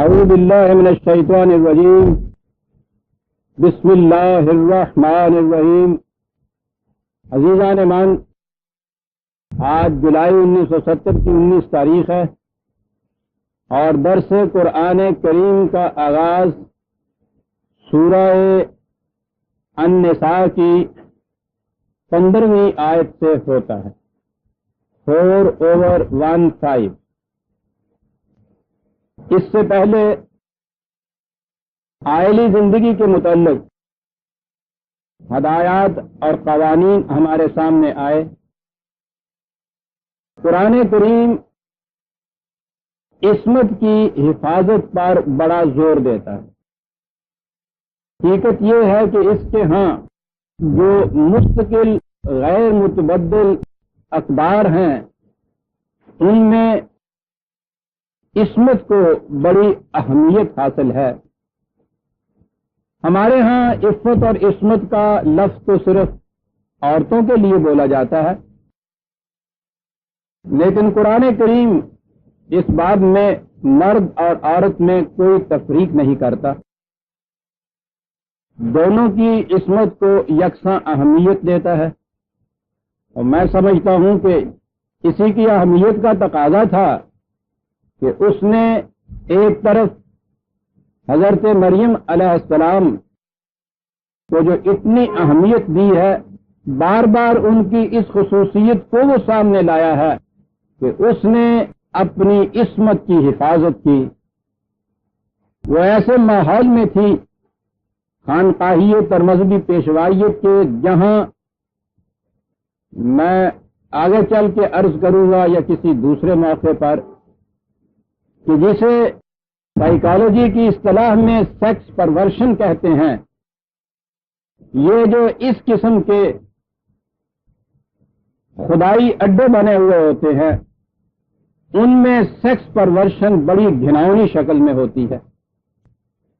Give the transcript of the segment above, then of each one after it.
اعوذ باللہ من الشیطان الرجیم بسم اللہ الرحمن الرحیم۔ عزیزان ایمان، آج جولائی 1970 کی 19 تاریخ ہے اور درس قرآن کریم کا آغاز سورہ النساء کی 15ویں آیت سے ہوتا ہے، 4/15۔ اس سے پہلے عائلی زندگی کے متعلق ہدایات اور قوانین ہمارے سامنے آئے۔ قرآن کریم عصمت کی حفاظت پر بڑا زور دیتا ہے۔ حقیقت یہ ہے کہ اس کے ہاں جو مستقل غیر متبدل اقدار ہیں ان میں عصمت کو بڑی اہمیت حاصل ہے۔ ہمارے ہاں عفت اور عصمت کا لفظ تو صرف عورتوں کے لیے بولا جاتا ہے، لیکن قرآن کریم اس باب میں مرد اور عورت میں کوئی تفریق نہیں کرتا، دونوں کی عصمت کو یکساں اہمیت دیتا ہے۔ اور میں سمجھتا ہوں کہ اسی کی اہمیت کا تقاضا تھا کہ اس نے ایک طرف حضرت مریم علیہ السلام کو جو اتنی اہمیت دی ہے، بار بار ان کی اس خصوصیت کو وہ سامنے لایا ہے کہ اس نے اپنی عصمت کی حفاظت کی۔ وہ ایسے ماحول میں تھی، خانقاہیت اور مذہبی پیشوائیت کے، جہاں میں آگے چل کے عرض کروں گا یا کسی دوسرے موقع پر کہ جسے سائیکالوجی کی اصطلاح میں سیکس پرورشن کہتے ہیں، یہ جو اس قسم کے خدائی اڈے بنے ہوئے ہوتے ہیں ان میں سیکس پرورشن بڑی گھناؤنی شکل میں ہوتی ہے۔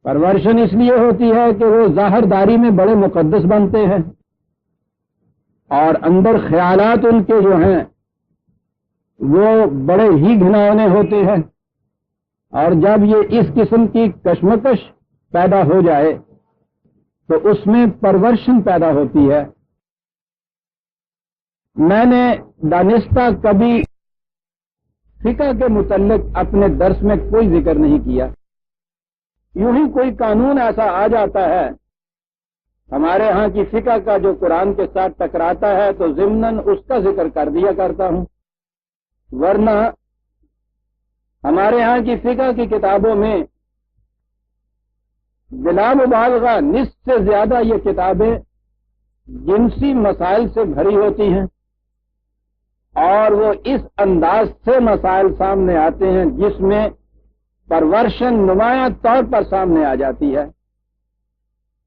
پرورشن اس لیے ہوتی ہے کہ وہ ظاہر داری میں بڑے مقدس بنتے ہیں اور اندر خیالات ان کے جو ہیں وہ بڑے ہی گھناؤنے ہوتے ہیں، اور جب یہ اس قسم کی کشمکش پیدا ہو جائے تو اس میں پرورشن پیدا ہوتی ہے۔ میں نے دانستہ کبھی فقہ کے متعلق اپنے درس میں کوئی ذکر نہیں کیا۔ یوں ہی کوئی قانون ایسا آ جاتا ہے ہمارے ہاں کی فقہ کا جو قرآن کے ساتھ ٹکراتا ہے تو ضمناً اس کا ذکر کر دیا کرتا ہوں، ورنہ ہمارے ہاں کی فقہ کی کتابوں میں بلا مبالغہ نصف سے زیادہ یہ کتابیں جنسی مسائل سے بھری ہوتی ہیں، اور وہ اس انداز سے مسائل سامنے آتے ہیں جس میں پرورشن نمایاں طور پر سامنے آ جاتی ہے۔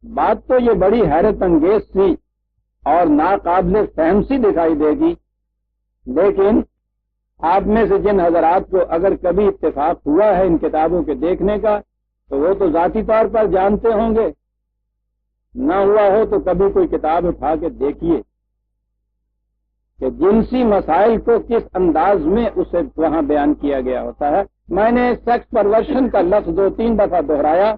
بات تو یہ بڑی حیرت انگیز سی اور ناقابل فہم سی دکھائی دے گی، لیکن آپ میں سے جن حضرات کو اگر کبھی اتفاق ہوا ہے ان کتابوں کے دیکھنے کا تو وہ تو ذاتی طور پر جانتے ہوں گے، نہ ہوا ہو تو کبھی کوئی کتاب اٹھا کے دیکھیے کہ جنسی مسائل کو کس انداز میں اسے وہاں بیان کیا گیا ہوتا ہے۔ میں نے سیکس پرورشن کا لفظ 2-3 دفعہ دہرایا،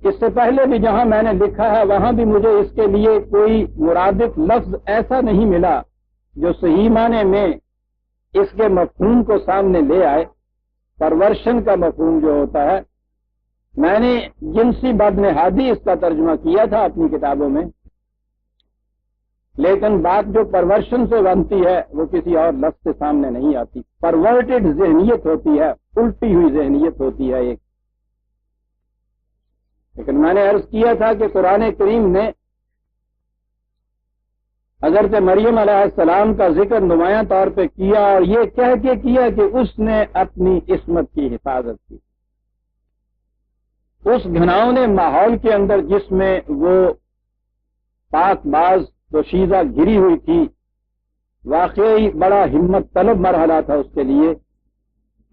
اس سے پہلے بھی جہاں میں نے لکھا ہے وہاں بھی مجھے اس کے لیے کوئی مرادف لفظ ایسا نہیں ملا جو صحیح معنی میں اس کے مفہوم کو سامنے لے آئے۔ پرورشن کا مفہوم جو ہوتا ہے، میں نے جنسی بدنہادی اس کا ترجمہ کیا تھا اپنی کتابوں میں، لیکن بات جو پرورشن سے بنتی ہے وہ کسی اور لفظ سے سامنے نہیں آتی۔ پرورٹڈ ذہنیت ہوتی ہے، الٹی ہوئی ذہنیت ہوتی ہے ایک۔ لیکن میں نے عرض کیا تھا کہ قرآن کریم نے حضرت مریم علیہ السلام کا ذکر نمایاں طور پہ کیا، اور یہ کہہ کے کیا کہ اس نے اپنی عصمت کی حفاظت کی۔ اس گھناؤنے ماحول کے اندر جس میں وہ پاک باز دوشیزہ گھری ہوئی تھی، واقعی بڑا ہمت طلب مرحلہ تھا اس کے لیے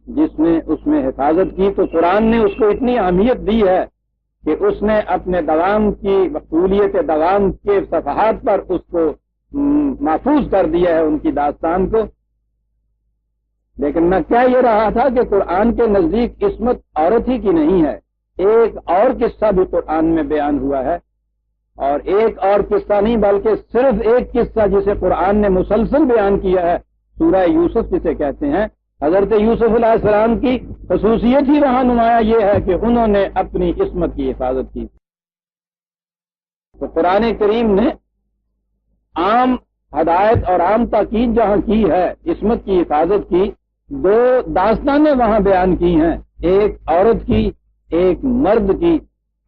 جس نے اس میں حفاظت کی۔ تو قرآن نے اس کو اتنی اہمیت دی ہے کہ اس نے اپنے دوام کی مقبولیت دوام کے صفحات پر اس کو محفوظ کر دیا ہے، ان کی داستان کو۔ لیکن میں کیا یہ رہا تھا کہ قرآن کے نزدیک عصمت عورت ہی کی نہیں ہے، ایک اور قصہ بھی قرآن میں بیان ہوا ہے، اور ایک اور قصہ نہیں بلکہ صرف ایک قصہ جسے قرآن نے مسلسل بیان کیا ہے، سورہ یوسف جسے کہتے ہیں۔ حضرت یوسف علیہ السلام کی خصوصیت ہی وہاں نمایاں یہ ہے کہ انہوں نے اپنی عصمت کی حفاظت کی۔ تو قرآن کریم نے عام ہدایت اور عام تاکید جہاں کی ہے عصمت کی حفاظت کی، دو داستانیں وہاں بیان کی ہیں، ایک عورت کی ایک مرد کی،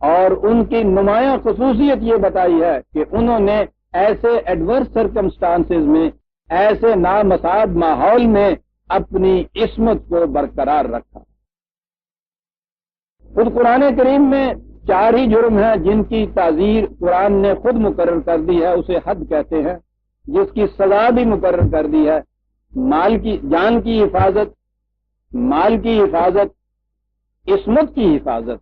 اور ان کی نمایاں خصوصیت یہ بتائی ہے کہ انہوں نے ایسے ایڈورس سرکمسٹانسز میں، ایسے نامساعد ماحول میں اپنی عصمت کو برقرار رکھا۔ خود قرآن کریم میں 4 ہی جرم ہیں جن کی تعزیر قرآن نے خود مقرر کر دی ہے، اسے حد کہتے ہیں، جس کی سزا بھی مقرر کر دی ہے، جان کی حفاظت، مال کی حفاظت، عصمت کی حفاظت،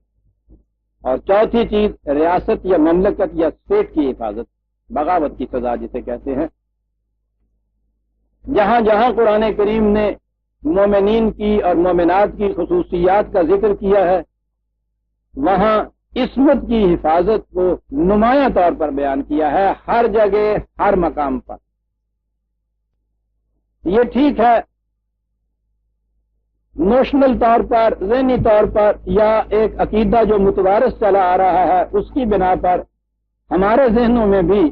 اور چوتھی چیز ریاست یا مملکت یا اسٹیٹ کی حفاظت، بغاوت کی سزا جسے کہتے ہیں۔ جہاں جہاں قرآن کریم نے مومنین کی اور مومنات کی خصوصیات کا ذکر کیا ہے، وہاں عصمت کی حفاظت کو نمایاں طور پر بیان کیا ہے، ہر جگہ ہر مقام پر۔ یہ ٹھیک ہے، نوشنل طور پر، ذہنی طور پر، یا ایک عقیدہ جو متوارث چلا آ رہا ہے اس کی بنا پر ہمارے ذہنوں میں بھی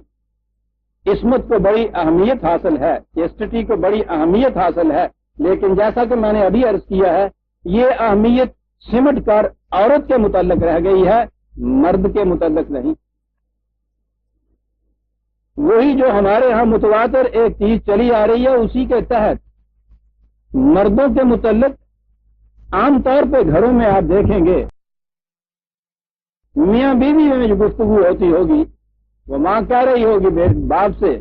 عصمت کو بڑی اہمیت حاصل ہے، چیسٹٹی کو بڑی اہمیت حاصل ہے، لیکن جیسا کہ میں نے ابھی عرض کیا ہے، یہ اہمیت سمٹ کر عورت کے متعلق رہ گئی ہے، مرد کے متعلق نہیں۔ وہی جو ہمارے ہاں متواتر ایک چیز چلی آ رہی ہے اسی کے تحت مردوں کے متعلق عام طور پہ گھروں میں آپ دیکھیں گے، میاں بیوی میں جو گفتگو ہوتی ہوگی، وہ ماں کہہ رہی ہوگی باپ سے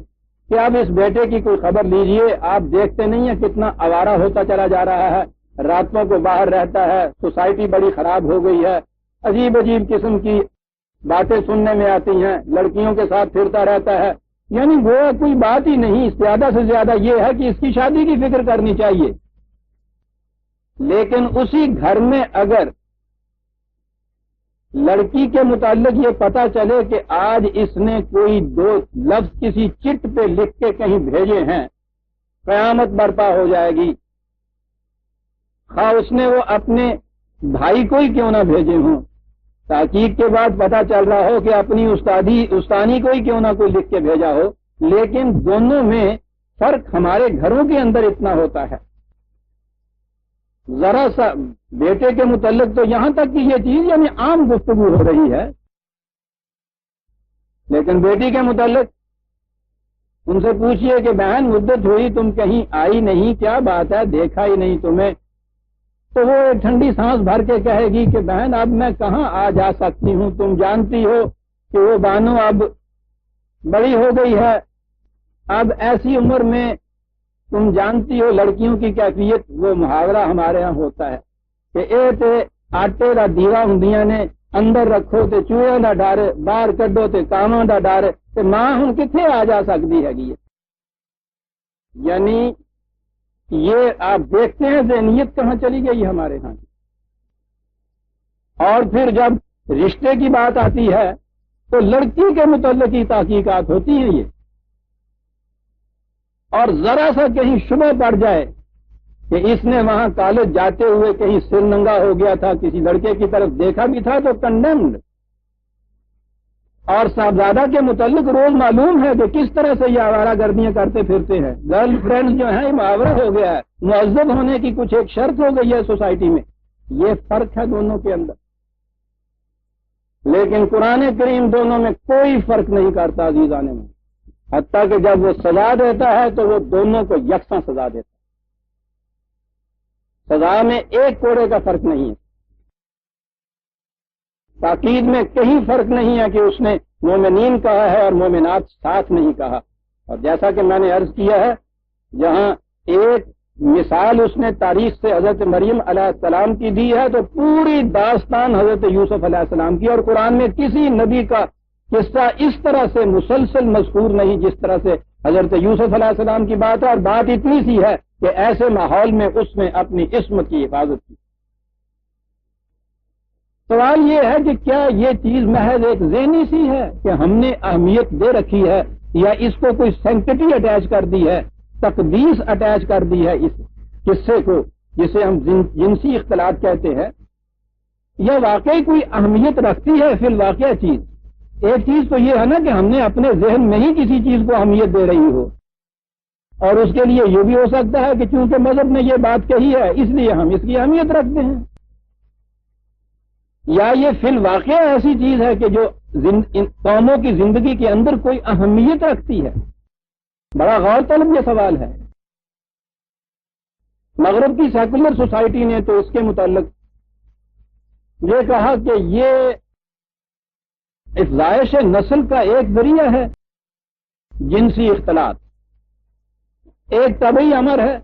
کہ اب اس بیٹے کی کوئی خبر لیجئے، آپ دیکھتے نہیں ہیں کتنا آوارہ ہوتا چلا جا رہا ہے، راتوں کو باہر رہتا ہے، سوسائٹی بڑی خراب ہو گئی ہے، عجیب عجیب قسم کی باتیں سننے میں آتی ہیں، لڑکیوں کے ساتھ پھرتا رہتا ہے، یعنی وہ کوئی بات ہی نہیں، زیادہ سے زیادہ یہ ہے کہ اس کی شادی کی فکر کرنی چاہیے۔ لیکن اسی گھر میں اگر لڑکی کے متعلق یہ پتا چلے کہ آج اس نے کوئی 2 لفظ کسی چٹ پہ لکھ کے کہیں بھیجے ہیں، قیامت برپا ہو جائے گی، خواہ اس نے وہ اپنے بھائی کو ہی کیوں نہ بھیجے ہوں، تحقیق کے بعد پتا چل رہا ہو کہ اپنی استانی کو ہی کیوں نہ کوئی لکھ کے بھیجا ہو، لیکن دونوں میں فرق ہمارے گھروں کے اندر اتنا ہوتا ہے۔ ذرا سا بیٹے کے متعلق تو یہاں تک کہ یہ چیز یعنی عام گفتگو ہو رہی ہے، لیکن بیٹی کے متعلق ان سے پوچھئے کہ بہن مدت ہوئی تم کہیں آئی نہیں، کیا بات ہے، دیکھا ہی نہیں تمہیں، تو وہ ایک ٹھنڈی سانس بھر کے کہے گی کہ بہن اب میں کہاں آ جا سکتی ہوں، تم جانتی ہو کہ وہ بانو اب بڑی ہو گئی ہے، اب ایسی عمر میں تم جانتی ہو لڑکیوں کی کیفیت، وہ محاورہ ہمارے ہاں ہوتا ہے کہ اے تے آٹے دا دیوا ہندیاں نے اندر رکھو تے چوہے نہ ڈارے، باہر کڈو تے کاواں دا ڈر، تے ماں ہن کتنے آ جا سکتی ہے گی۔ یعنی یہ آپ دیکھتے ہیں ذہنیت کہاں چلی گئی ہمارے ہاں۔ اور پھر جب رشتے کی بات آتی ہے تو لڑکی کے متعلق ہی تحقیقات ہوتی ہیں یہ، اور ذرا سا کہیں شبہ پڑ جائے کہ اس نے وہاں کالج جاتے ہوئے کہیں سر ننگا ہو گیا تھا، کسی لڑکے کی طرف دیکھا بھی تھا تو کنڈیمڈ۔ اور صاحبزادہ کے متعلق روز معلوم ہے کہ کس طرح سے یہ آوارہ گردیاں کرتے پھرتے ہیں، گرل فرینڈ جو ہیں محاورہ ہو گیا ہے، معذب ہونے کی کچھ ایک شرط ہو گئی ہے سوسائٹی میں۔ یہ فرق ہے دونوں کے اندر، لیکن قرآن کریم دونوں میں کوئی فرق نہیں کرتا عزیزان میں، حتیٰ کہ جب وہ سزا دیتا ہے تو وہ دونوں کو یکساں سزا دیتا ہے، سزا میں ایک کوڑے کا فرق نہیں ہے، تاکید میں کہیں فرق نہیں ہے کہ اس نے مومنین کہا ہے اور مومنات ساتھ نہیں کہا۔ اور جیسا کہ میں نے عرض کیا ہے، جہاں ایک مثال اس نے تاریخ سے حضرت مریم علیہ السلام کی دی ہے تو پوری داستان حضرت یوسف علیہ السلام کی، اور قرآن میں کسی نبی کا قصہ اس طرح سے مسلسل مذکور نہیں جس طرح سے حضرت یوسف علیہ السلام کی بات ہے، اور بات اتنی سی ہے کہ ایسے ماحول میں اس نے اپنی عصمت کی حفاظت کی۔ سوال یہ ہے کہ کیا یہ چیز محض ایک ذہنی سی ہے کہ ہم نے اہمیت دے رکھی ہے، یا اس کو کوئی سینکٹی اٹیچ کر دی ہے، تقدیس اٹیچ کر دی ہے اس قصے کو جسے ہم جنسی اختلاط کہتے ہیں، یا واقعی کوئی اہمیت رکھتی ہے فی الواقع چیز؟ ایک چیز تو یہ ہے نا کہ ہم نے اپنے ذہن میں ہی کسی چیز کو اہمیت دے رہی ہو، اور اس کے لیے یہ بھی ہو سکتا ہے کہ چونکہ مذہب نے یہ بات کہی ہے اس لیے ہم اس کی اہمیت رکھتے ہیں، یا یہ فی الواقع ایسی چیز ہے کہ جو قوموں کی زندگی کے اندر کوئی اہمیت رکھتی ہے۔ بڑا غور طلب یہ سوال ہے۔ مغرب کی سیکولر سوسائٹی نے تو اس کے متعلق یہ کہا کہ یہ افزائش نسل کا ایک ذریعہ ہے، جنسی اختلاط ایک طبعی امر ہے،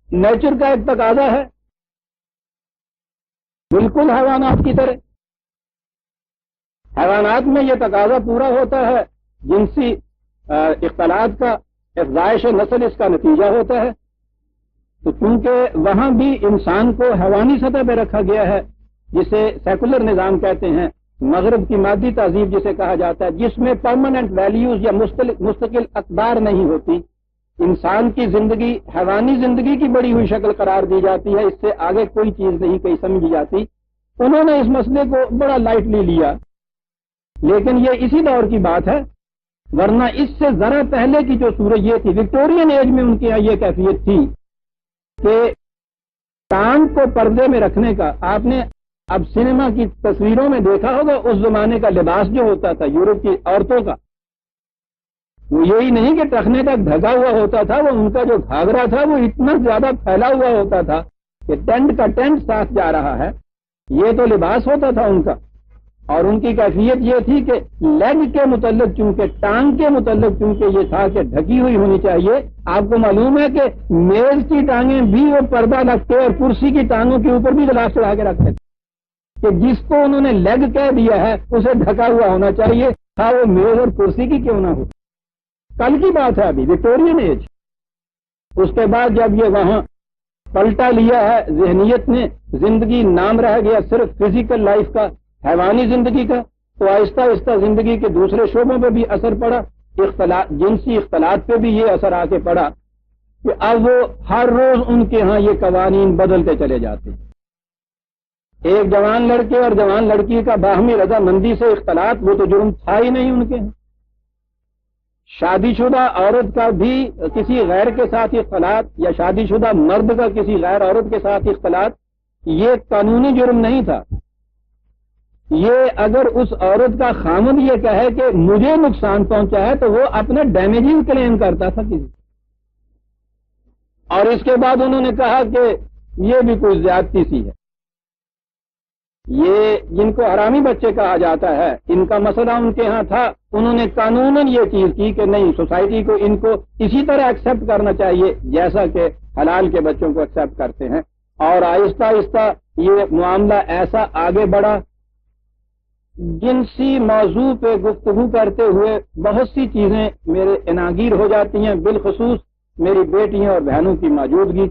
نیچر کا ایک تقاضا ہے، بالکل حیوانات کی طرح۔ حیوانات میں یہ تقاضا پورا ہوتا ہے، جنسی اختلاط کا، افزائش نسل اس کا نتیجہ ہوتا ہے۔ تو چونکہ وہاں بھی انسان کو حیوانی سطح پہ رکھا گیا ہے، جسے سیکولر نظام کہتے ہیں، مغرب کی مادی تہذیب جسے کہا جاتا ہے، جس میں پرماننٹ ویلیوز یا مستقل اقدار نہیں ہوتی، انسان کی زندگی حیوانی زندگی کی بڑی ہوئی شکل قرار دی جاتی ہے، اس سے آگے کوئی چیز نہیں کہیں سمجھی جاتی۔ انہوں نے اس مسئلے کو بڑا لائٹلی لیا، لیکن یہ اسی دور کی بات ہے، ورنہ اس سے ذرا پہلے کی جو صورت یہ تھی، وکٹورین ایج میں ان کے یہاں یہ کیفیت تھی کہ ٹانگ کو پردے میں رکھنے کا، آپ نے اب سینما کی تصویروں میں دیکھا ہوگا اس زمانے کا لباس جو ہوتا تھا یورپ کی عورتوں کا، وہ یہی نہیں کہ ٹخنے تک ڈھکا ہوا ہوتا تھا، وہ ان کا جو گھاگرا تھا وہ اتنا زیادہ پھیلا ہوا ہوتا تھا کہ ٹینٹ کا ٹینٹ ساتھ جا رہا ہے، یہ تو لباس ہوتا تھا ان کا۔ اور ان کی کیفیت یہ تھی کہ لیگ کے متعلق چونکہ ٹانگ کے متعلق چونکہ یہ تھا کہ ڈھکی ہوئی ہونی چاہیے، آپ کو معلوم ہے کہ میز کی ٹانگیں بھی وہ پردہ رکھتے اور کرسی کی ٹانگوں کے اوپر بھی گلاس چڑھا کے رکھتے کہ جس کو انہوں نے لیگ کہہ دیا ہے اسے ڈھکا ہوا ہونا چاہیے، تھا وہ میز اور کرسی کی کیوں نہ ہو۔ کل کی بات ہے، ابھی وکٹورین ایج۔ اس کے بعد جب یہ وہاں پلٹا لیا ہے ذہنیت نے، زندگی نام رہ گیا صرف فزیکل لائف کا، حیوانی زندگی کا، تو آہستہ آہستہ زندگی کے دوسرے شعبوں پہ بھی اثر پڑا، جنسی اختلاط پہ بھی یہ اثر آ کے پڑا کہ اب وہ ہر روز ان کے ہاں یہ قوانین بدلتے چلے جاتے ہیں۔ ایک جوان لڑکے اور جوان لڑکی کا باہمی رضامندی سے اختلاط، وہ تو جرم تھا ہی نہیں ان کے ہاں۔ شادی شدہ عورت کا بھی کسی غیر کے ساتھ اختلاط، یا شادی شدہ مرد کا کسی غیر عورت کے ساتھ اختلاط، یہ قانونی جرم نہیں تھا۔ یہ اگر اس عورت کا خامند یہ کہے کہ مجھے نقصان پہنچا ہے تو وہ اپنا ڈیمیجنگ کلیم کرتا تھا کسی، اور اس کے بعد انہوں نے کہا کہ یہ بھی کوئی زیادتی سی ہے۔ یہ جن کو حرامی بچے کہا جاتا ہے، ان کا مسئلہ ان کے ہاں تھا، انہوں نے قانوناً یہ چیز کی کہ نہیں، سوسائٹی کو ان کو اسی طرح ایکسپٹ کرنا چاہیے جیسا کہ حلال کے بچوں کو ایکسپٹ کرتے ہیں، اور آہستہ آہستہ یہ معاملہ ایسا آگے بڑھا۔ جنسی موضوع پہ گفتگو کرتے ہوئے بہت سی چیزیں میرے عناگیر ہو جاتی ہیں، بالخصوص میری بیٹیوں اور بہنوں کی موجودگی،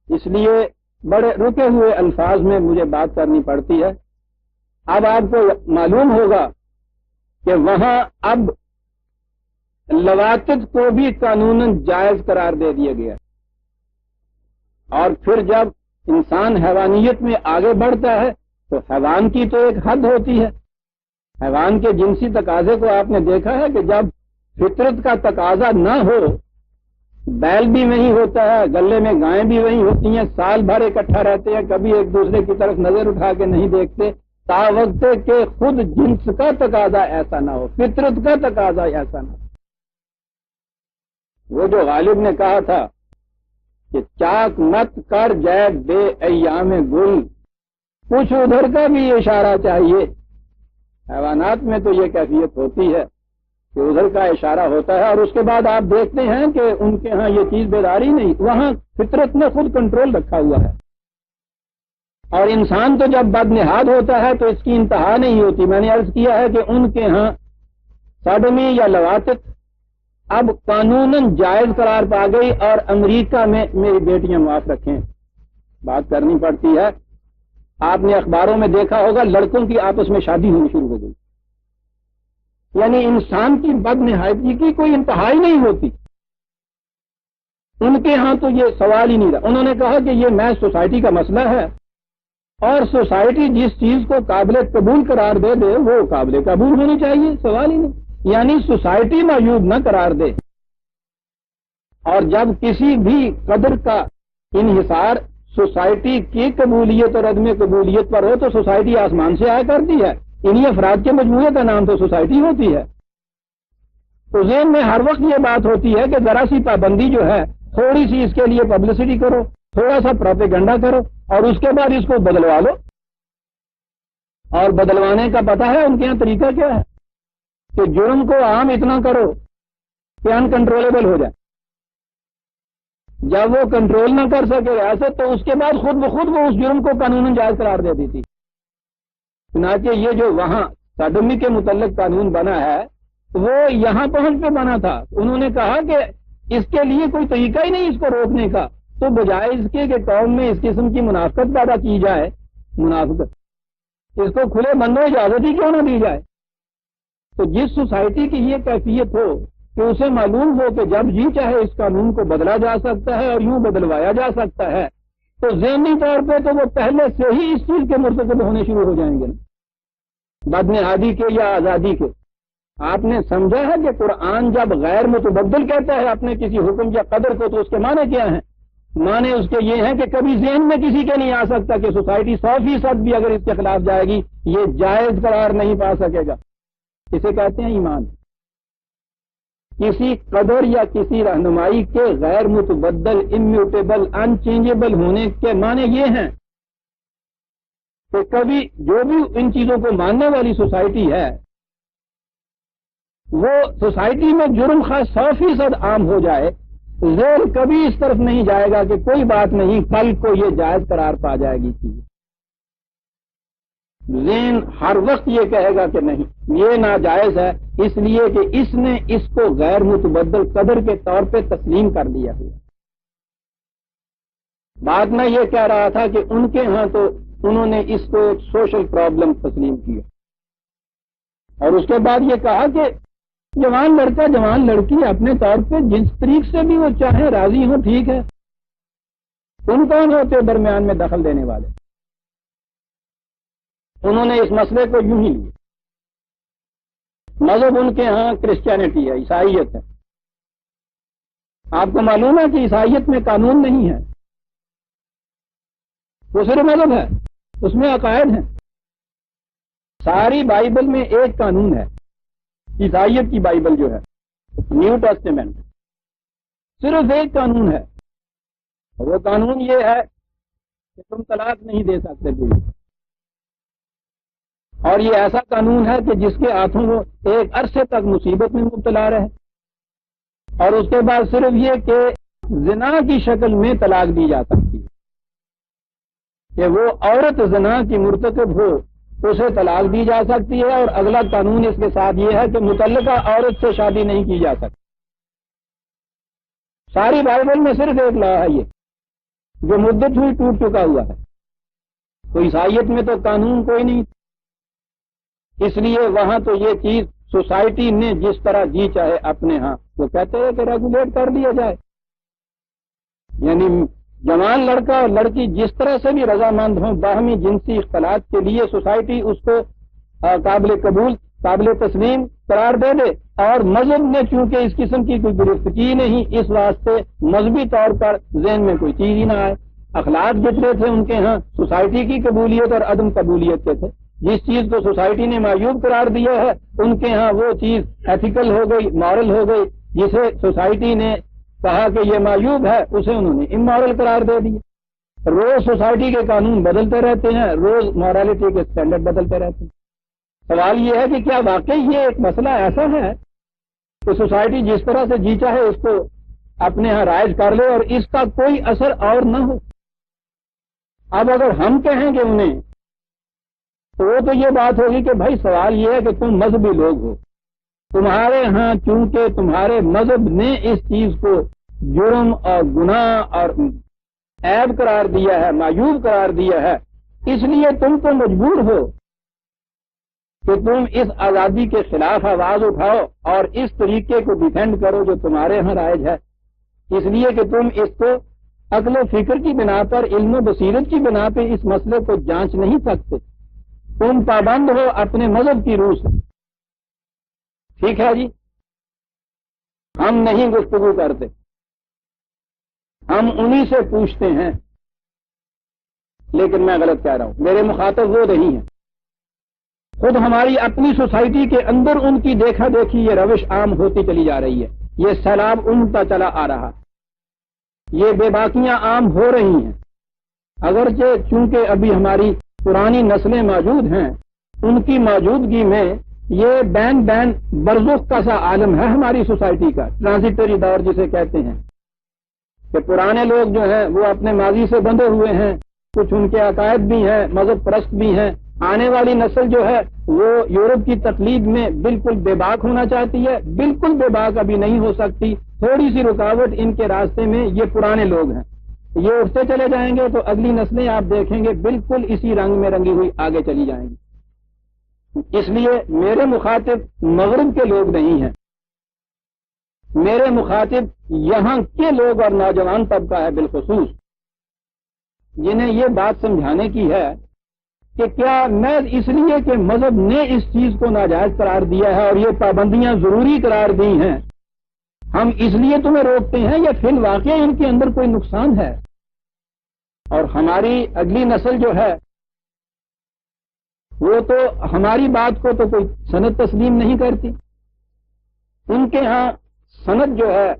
اس لیے بڑے رکے ہوئے الفاظ میں مجھے بات کرنی پڑتی ہے۔ اب آپ کو معلوم ہوگا کہ وہاں اب لواطف کو بھی قانوناً جائز قرار دے دیا گیا، اور پھر جب انسان حیوانیت میں آگے بڑھتا ہے تو حیوان کی تو ایک حد ہوتی ہے۔ حیوان کے جنسی تقاضے کو آپ نے دیکھا ہے کہ جب فطرت کا تقاضا نہ ہو، بیل بھی وہی ہوتا ہے، گلے میں گائیں بھی وہی ہوتی ہیں، سال بھر اکٹھا رہتے ہیں، کبھی ایک دوسرے کی طرف نظر اٹھا کے نہیں دیکھتے، تا وقت کہ خود جنس کا تقاضا ایسا نہ ہو، فطرت کا تقاضا ایسا نہ ہو۔ وہ جو غالب نے کہا تھا کہ چاک مت کر جائے بے ایام گل، کچھ ادھر کا بھی اشارہ چاہیے۔ حیوانات میں تو یہ کیفیت ہوتی ہے کہ ادھر کا اشارہ ہوتا ہے، اور اس کے بعد آپ دیکھتے ہیں کہ ان کے ہاں یہ چیز بیداری نہیں، وہاں فطرت نے خود کنٹرول رکھا ہوا ہے۔ اور انسان تو جب بدنہاد ہوتا ہے تو اس کی انتہا نہیں ہوتی۔ میں نے عرض کیا ہے کہ ان کے ہاں ساڈمی یا لواطف اب قانوناً جائز قرار پا گئی اور امریکہ میں میری بیٹیاں معاف رکھیں بات کرنی پڑتی ہے. آپ نے اخباروں میں دیکھا ہوگا لڑکوں کی آپس میں شادی ہونی شروع ہو گئی. یعنی انسان کی بد نہایتی کی کوئی انتہا ہی نہیں ہوتی. ان کے ہاں تو یہ سوال ہی نہیں رہا. انہوں نے کہا کہ یہ محض سوسائٹی کا مسئلہ ہے اور سوسائٹی جس چیز کو قابل قبول قرار دے دے وہ قابل قبول ہونی چاہیے, سوال ہی نہیں. یعنی سوسائٹی معیوب نہ قرار دے. اور جب کسی بھی قدر کا انحصار سوسائٹی کی قبولیت اور عدم قبولیت پر ہو تو سوسائٹی آسمان سے آیا کرتی ہے. انہی افراد کے مجموعے کا نام تو سوسائٹی ہوتی ہے. تو ذہن میں ہر وقت یہ بات ہوتی ہے کہ ذرا سی پابندی جو ہے تھوڑی سی اس کے لیے پبلسٹی کرو, تھوڑا سا پروپیگنڈا کرو اور اس کے بعد اس کو بدلوا لو. اور بدلوانے کا پتہ ہے ان کے یہاں طریقہ کیا ہے کہ جرم کو عام اتنا کرو کہ انکنٹرولبل ہو جائے. جب وہ کنٹرول نہ کر سکے ریاست تو اس کے بعد خود بخود وہ اس جرم کو قانون جائز قرار دے دیتی. چنانچہ یہ جو وہاں ساڈومی کے متعلق قانون بنا ہے وہ یہاں پہنچ پہ بنا تھا. انہوں نے کہا کہ اس کے لیے کوئی طریقہ ہی نہیں اس کو روکنے کا, تو بجائے اس کے کہ قوم میں اس قسم کی منافقت پیدا کی جائے, منافقت اس کو کھلے بندوں اجازت ہی کیوں نہ دی جائے. تو جس سوسائٹی کی یہ کیفیت ہو کہ اسے معلوم ہو کہ جب جی چاہے اس قانون کو بدلا جا سکتا ہے اور یوں بدلوایا جا سکتا ہے تو ذہنی طور پہ تو وہ پہلے سے ہی اس چیز کے مرتکب ہونے شروع ہو جائیں گے نا, بدنہادی کے یا آزادی کے. آپ نے سمجھا ہے کہ قرآن جب غیر متبدل کہتا ہے اپنے کسی حکم یا قدر کو تو اس کے معنی کیا ہیں؟ معنی اس کے یہ ہیں کہ کبھی ذہن میں کسی کے نہیں آ سکتا کہ سوسائٹی 100% بھی اگر اس کے خلاف جائے گی یہ جائز قرار نہیں پا سکے گا. اسے کہتے ہیں ایمان. کسی قدر یا کسی رہنمائی کے غیر متبدل, امیوٹیبل, انچینجیبل ہونے کے معنی یہ ہیں کہ کبھی جو بھی ان چیزوں کو ماننے والی سوسائٹی ہے وہ سوسائٹی میں جرم خاص 100% عام ہو جائے, ذہن کبھی اس طرف نہیں جائے گا کہ کوئی بات نہیں کل کو یہ جائز قرار پا جائے گی چیز. ذہن ہر وقت یہ کہے گا کہ نہیں یہ ناجائز ہے, اس لیے کہ اس نے اس کو غیر متبدل قدر کے طور پہ تسلیم کر لیا ہوا. بات میں یہ کہہ رہا تھا کہ ان کے ہاں تو انہوں نے اس کو ایک سوشل پرابلم تسلیم کیا اور اس کے بعد یہ کہا کہ جوان لڑکا جوان لڑکی اپنے طور پہ جس طریق سے بھی وہ چاہیں راضی ہوں ٹھیک ہے, ان کون ہوتے درمیان میں دخل دینے والے. انہوں نے اس مسئلے کو یوں ہی لیا. مذہب ان کے ہاں کرسچینٹی ہے, عیسائیت ہے. آپ کو معلوم ہے کہ عیسائیت میں قانون نہیں ہے, وہ صرف مذہب ہے, اس میں عقائد ہیں. ساری بائبل میں ایک قانون ہے, عیسائیت کی بائبل جو ہے نیو ٹیسٹیمنٹ, صرف ایک قانون ہے. وہ قانون یہ ہے کہ تم طلاق نہیں دے سکتے بیوی, اور یہ ایسا قانون ہے کہ جس کے ہاتھوں وہ ایک عرصے تک مصیبت میں مبتلا رہے, اور اس کے بعد صرف یہ کہ زنا کی شکل میں طلاق دی جا سکتی ہے کہ وہ عورت زنا کی مرتکب ہو اسے طلاق دی جا سکتی ہے. اور اگلا قانون اس کے ساتھ یہ ہے کہ متعلقہ عورت سے شادی نہیں کی جا سکتی. ساری بائبل میں صرف ایک لا ہے یہ جو مدت ہوئی ٹوٹ چکا ہوا ہے. تو عیسائیت میں تو قانون کوئی نہیں, اس لیے وہاں تو یہ چیز سوسائٹی نے جس طرح جی چاہے اپنے ہاں وہ کہتے ہیں کہ ریگولیٹ کر دیا جائے. یعنی جوان لڑکا اور لڑکی جس طرح سے بھی رضامند ہوں باہمی جنسی اختلاط کے لیے سوسائٹی اس کو قابل قبول قابل تسلیم قرار دے دے. اور مذہب نے چونکہ اس قسم کی کوئی گرفت کی نہیں اس واسطے مذہبی طور پر ذہن میں کوئی چیز ہی نہ آئے. اخلاق جتنے تھے ان کے ہاں سوسائٹی کی قبولیت اور عدم قبولیت کے تھے. جس چیز کو سوسائٹی نے معیوب قرار دیا ہے ان کے ہاں وہ چیز ایتھیکل ہو گئی, مورل ہو گئی. جسے سوسائٹی نے کہا کہ یہ معیوب ہے اسے انہوں نے امورل قرار دے دیا. روز سوسائٹی کے قانون بدلتے رہتے ہیں, روز مورالٹی کے اسٹینڈرڈ بدلتے رہتے ہیں. سوال یہ ہے کہ کیا واقعی یہ ایک مسئلہ ایسا ہے کہ سوسائٹی جس طرح سے جی چاہے اس کو اپنے ہاں رائج کر لے اور اس کا کوئی اثر اور نہ ہو. اب اگر ہم کہیں گے انہیں تو وہ تو یہ بات ہوگی کہ بھائی سوال یہ ہے کہ تم مذہبی لوگ ہو, تمہارے ہاں چونکہ تمہارے مذہب نے اس چیز کو جرم اور گناہ اور عیب قرار دیا ہے، معیوب قرار دیا ہے، اس لیے تم تو مجبور ہو کہ تم اس آزادی کے خلاف آواز اٹھاؤ اور اس طریقے کو ڈیفینڈ کرو جو تمہارے ہاں رائج ہے، اس لیے کہ تم اس کو عقل و فکر کی بنا پر، علم و بصیرت کی بنا پہ اس مسئلے کو جانچ نہیں سکتے، تم پابند ہو اپنے مذہب کی روح سے۔ ٹھیک ہے جی، ہم نہیں گفتگو کرتے، ہم انہی سے پوچھتے ہیں، لیکن میں غلط کہہ رہا ہوں، میرے مخاطب وہ نہیں ہیں، خود ہماری اپنی سوسائٹی کے اندر ان کی دیکھا دیکھی یہ روش عام ہوتی چلی جا رہی ہے، یہ سیلاب امتا چلا آ رہا، یہ بے باکیاں عام ہو رہی ہیں، اگرچہ چونکہ ابھی ہماری پرانی نسلیں موجود ہیں، ان کی موجودگی میں یہ بین برزخ کا سا عالم ہے ہماری سوسائٹی کا، ٹرانزیٹری دور جسے کہتے ہیں، کہ پرانے لوگ جو ہیں وہ اپنے ماضی سے بندھے ہوئے ہیں، کچھ ان کے عقائد بھی ہیں، مذہب پرست بھی ہیں، آنے والی نسل جو ہے وہ یورپ کی تقلید میں بالکل بے باک ہونا چاہتی ہے، بالکل بے باک ابھی نہیں ہو سکتی، تھوڑی سی رکاوٹ ان کے راستے میں یہ پرانے لوگ ہیں، یہ اٹھتے چلے جائیں گے تو اگلی نسلیں آپ دیکھیں گے بالکل اسی رنگ میں رنگی ہوئی آگے چلی جائیں گی۔ اس لیے میرے مخاطب مغرب کے لوگ نہیں ہیں، میرے مخاطب یہاں کے لوگ اور نوجوان طبقہ ہے بالخصوص، جنہیں یہ بات سمجھانے کی ہے کہ کیا میں اس لیے کہ مذہب نے اس چیز کو ناجائز قرار دیا ہے اور یہ پابندیاں ضروری قرار دی ہیں، ہم اس لیے تمہیں روکتے ہیں یا فی الواقع ان کے اندر کوئی نقصان ہے؟ اور ہماری اگلی نسل جو ہے وہ تو ہماری بات کو تو کوئی سند تسلیم نہیں کرتی، ان کے ہاں سند جو ہے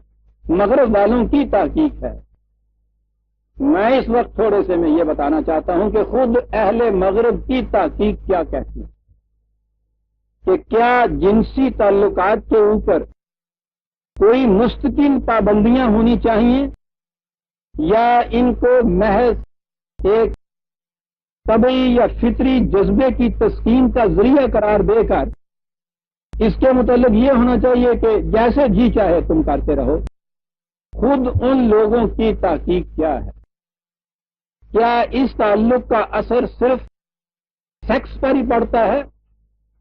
مغرب والوں کی تحقیق ہے۔ میں اس وقت تھوڑے سے میں یہ بتانا چاہتا ہوں کہ خود اہل مغرب کی تحقیق کیا کہتی ہے کہ کیا جنسی تعلقات کے اوپر کوئی مستقل پابندیاں ہونی چاہیے یا ان کو محض ایک طبعی یا فطری جذبے کی تسکین کا ذریعہ قرار دے کر اس کے متعلق یہ ہونا چاہیے کہ جیسے جی چاہے تم کرتے رہو؟ خود ان لوگوں کی تحقیق کیا ہے؟ کیا اس تعلق کا اثر صرف سیکس پر ہی پڑتا ہے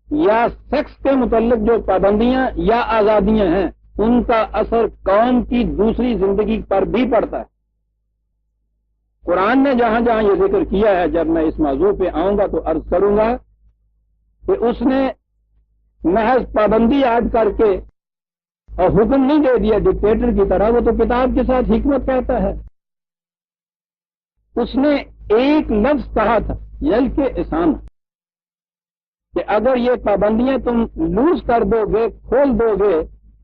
یا سیکس کے متعلق جو پابندیاں یا آزادیاں ہیں ان کا اثر قوم کی دوسری زندگی پر بھی پڑتا ہے؟ قرآن نے جہاں جہاں یہ ذکر کیا ہے، جب میں اس موضوع پہ آؤں گا تو عرض کروں گا کہ اس نے محض پابندی عائد کر کے اور حکم نہیں دے دیا ڈکٹیٹر کی طرح، وہ تو کتاب کے ساتھ حکمت کہتا ہے۔ اس نے ایک لفظ کہا تھا یل کے اسامہ، کہ اگر یہ پابندیاں تم لوز کر دو گے، کھول دو گے،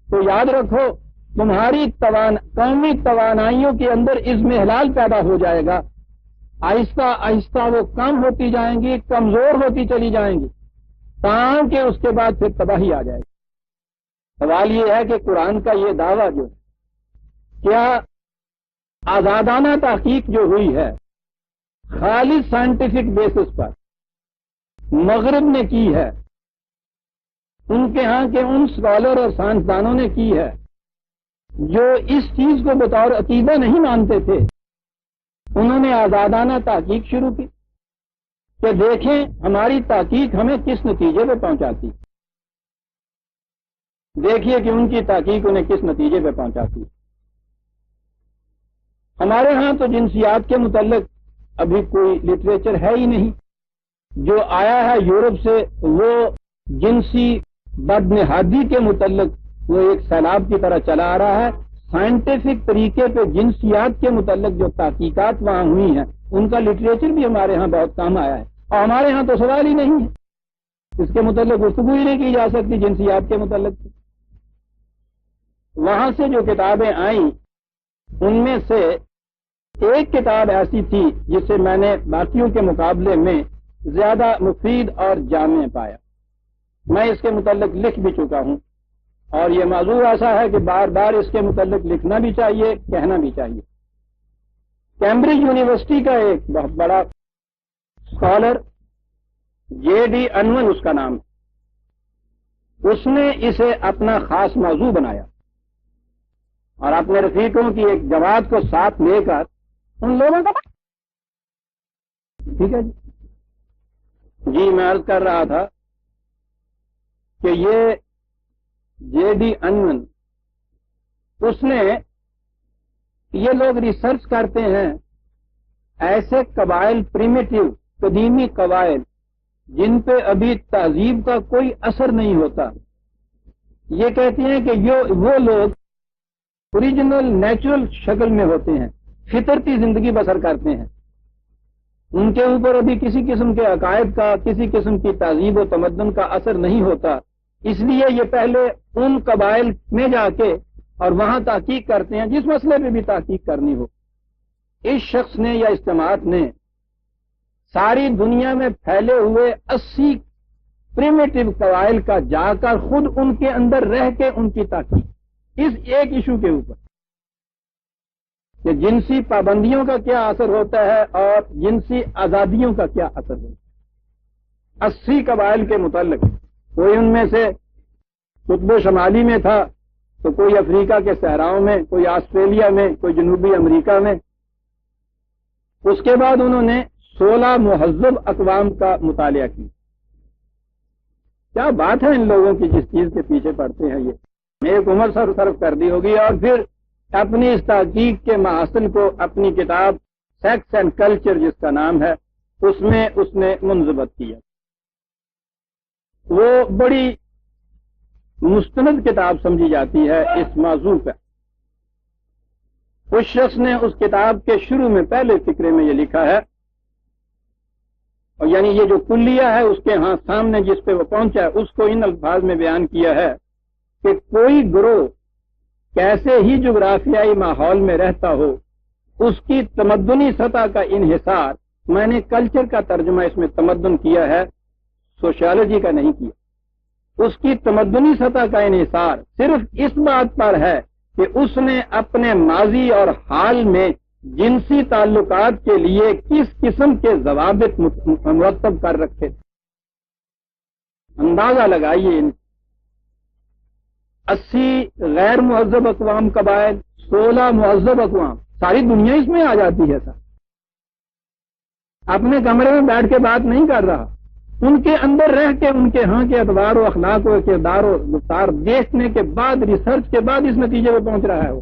تو یاد رکھو تمہاری قومی توانائیوں کے اندر اس میں ہلال پیدا ہو جائے گا، آہستہ آہستہ وہ کم ہوتی جائیں گی، کمزور ہوتی چلی جائیں گی، تاکہ اس کے بعد پھر تباہی آ جائے گی۔ سوال یہ ہے کہ قرآن کا یہ دعویٰ جو ہے، کیا آزادانہ تحقیق جو ہوئی ہے خالص سائنٹیفک بیسس پر مغرب نے کی ہے، ان کے ہاں کے ان اسکالر اور سائنسدانوں نے کی ہے جو اس چیز کو بطور عقیدہ نہیں مانتے تھے، انہوں نے آزادانہ تحقیق شروع کی کہ دیکھیں ہماری تحقیق ہمیں کس نتیجے پہ پہنچاتی، دیکھیے کہ ان کی تحقیق انہیں کس نتیجے پہ پہنچاتی۔ ہمارے ہاں تو جنسیات کے متعلق ابھی کوئی لٹریچر ہے ہی نہیں، جو آیا ہے یورپ سے وہ جنسی بدنہادی کے متعلق وہ ایک سیلاب کی طرح چلا آ رہا ہے۔ سائنٹیفک طریقے پہ جنسیات کے متعلق جو تحقیقات وہاں ہوئی ہیں ان کا لٹریچر بھی ہمارے ہاں بہت کام آیا ہے، اور ہمارے ہاں تو سوال ہی نہیں ہے، اس کے متعلق گفتگو ہی نہیں کی جا سکتی جنسیات کے متعلق۔ وہاں سے جو کتابیں آئیں ان میں سے ایک کتاب ایسی تھی جسے میں نے باقیوں کے مقابلے میں زیادہ مفید اور جامع پایا، میں اس کے متعلق لکھ بھی چکا ہوں، اور یہ موضوع ایسا ہے کہ بار بار اس کے متعلق لکھنا بھی چاہیے، کہنا بھی چاہیے۔ کیمبرج یونیورسٹی کا ایک بہت بڑا اسکالر جے ڈی انون اس کا نام ہے، اس نے اسے اپنا خاص موضوع بنایا اور اپنے رفیقوں کی ایک جماعت کو ساتھ لے کر ان لوگوں کا ٹھیک ہے جی میں عرض کر رہا تھا کہ یہ جے ڈی انون اس نے یہ لوگ ریسرچ کرتے ہیں ایسے قبائل پریمیٹیو قدیمی قبائل جن پہ ابھی تہذیب کا کوئی اثر نہیں ہوتا. یہ کہتے ہیں کہ وہ لوگ اوریجنل نیچرل شکل میں ہوتے ہیں, فطرتی زندگی بسر کرتے ہیں, ان کے اوپر ابھی کسی قسم کے عقائد کا کسی قسم کی تہذیب و تمدن کا اثر نہیں ہوتا. اس لیے یہ پہلے ان قبائل میں جا کے اور وہاں تحقیق کرتے ہیں جس مسئلے پہ بھی تحقیق کرنی ہو. اس شخص نے یا اس جماعت نے ساری دنیا میں پھیلے ہوئے 80 پریمیٹیو قبائل کا جا کر خود ان کے اندر رہ کے ان کی تحقیق اس ایک ایشو کے اوپر کہ جنسی پابندیوں کا کیا اثر ہوتا ہے اور جنسی آزادیوں کا کیا اثر ہوتا ہے. 80 قبائل کے متعلق, کوئی ان میں سے قطب شمالی میں تھا تو کوئی افریقہ کے صحراؤں میں, کوئی آسٹریلیا میں, کوئی جنوبی امریکہ میں. اس کے بعد انہوں نے 16 مہذب اقوام کا مطالعہ کیا. کیا بات ہے ان لوگوں کی جس چیز کے پیچھے پڑتے ہیں, یہ ایک عمر صرف کر دی ہوگی اور پھر اپنی اس تحقیق کے محاصل کو اپنی کتاب سیکس اینڈ کلچر جس کا نام ہے اس میں اس نے منضبط کیا. وہ بڑی مستند کتاب سمجھی جاتی ہے اس موضوع پر. اس شخص نے اس کتاب کے شروع میں پہلے فقرے میں یہ لکھا ہے, اور یعنی یہ جو کلیہ ہے اس کے ہاں سامنے جس پہ وہ پہنچا ہے اس کو ان الفاظ میں بیان کیا ہے کہ کوئی گروہ کیسے ہی جغرافیائی ماحول میں رہتا ہو اس کی تمدنی سطح کا انحصار, میں نے کلچر کا ترجمہ اس میں تمدن کیا ہے, سوشیالوجی کا نہیں کیا, اس کی تمدنی سطح کا انحصار صرف اس بات پر ہے کہ اس نے اپنے ماضی اور حال میں جنسی تعلقات کے لیے کس قسم کے ضوابط مرتب کر رکھے. اندازہ لگائیے, 80 غیر مہذب اقوام قبائل, 16 مہذب اقوام, ساری دنیا اس میں آ جاتی ہے. سر اپنے کمرے میں بیٹھ کے بات نہیں کر رہا, ان کے اندر رہ کے ان کے ہاں کے ادوار و اخلاق و کردار و رفتار دیکھنے کے بعد, ریسرچ کے بعد اس نتیجے پہ پہنچ رہا ہے. وہ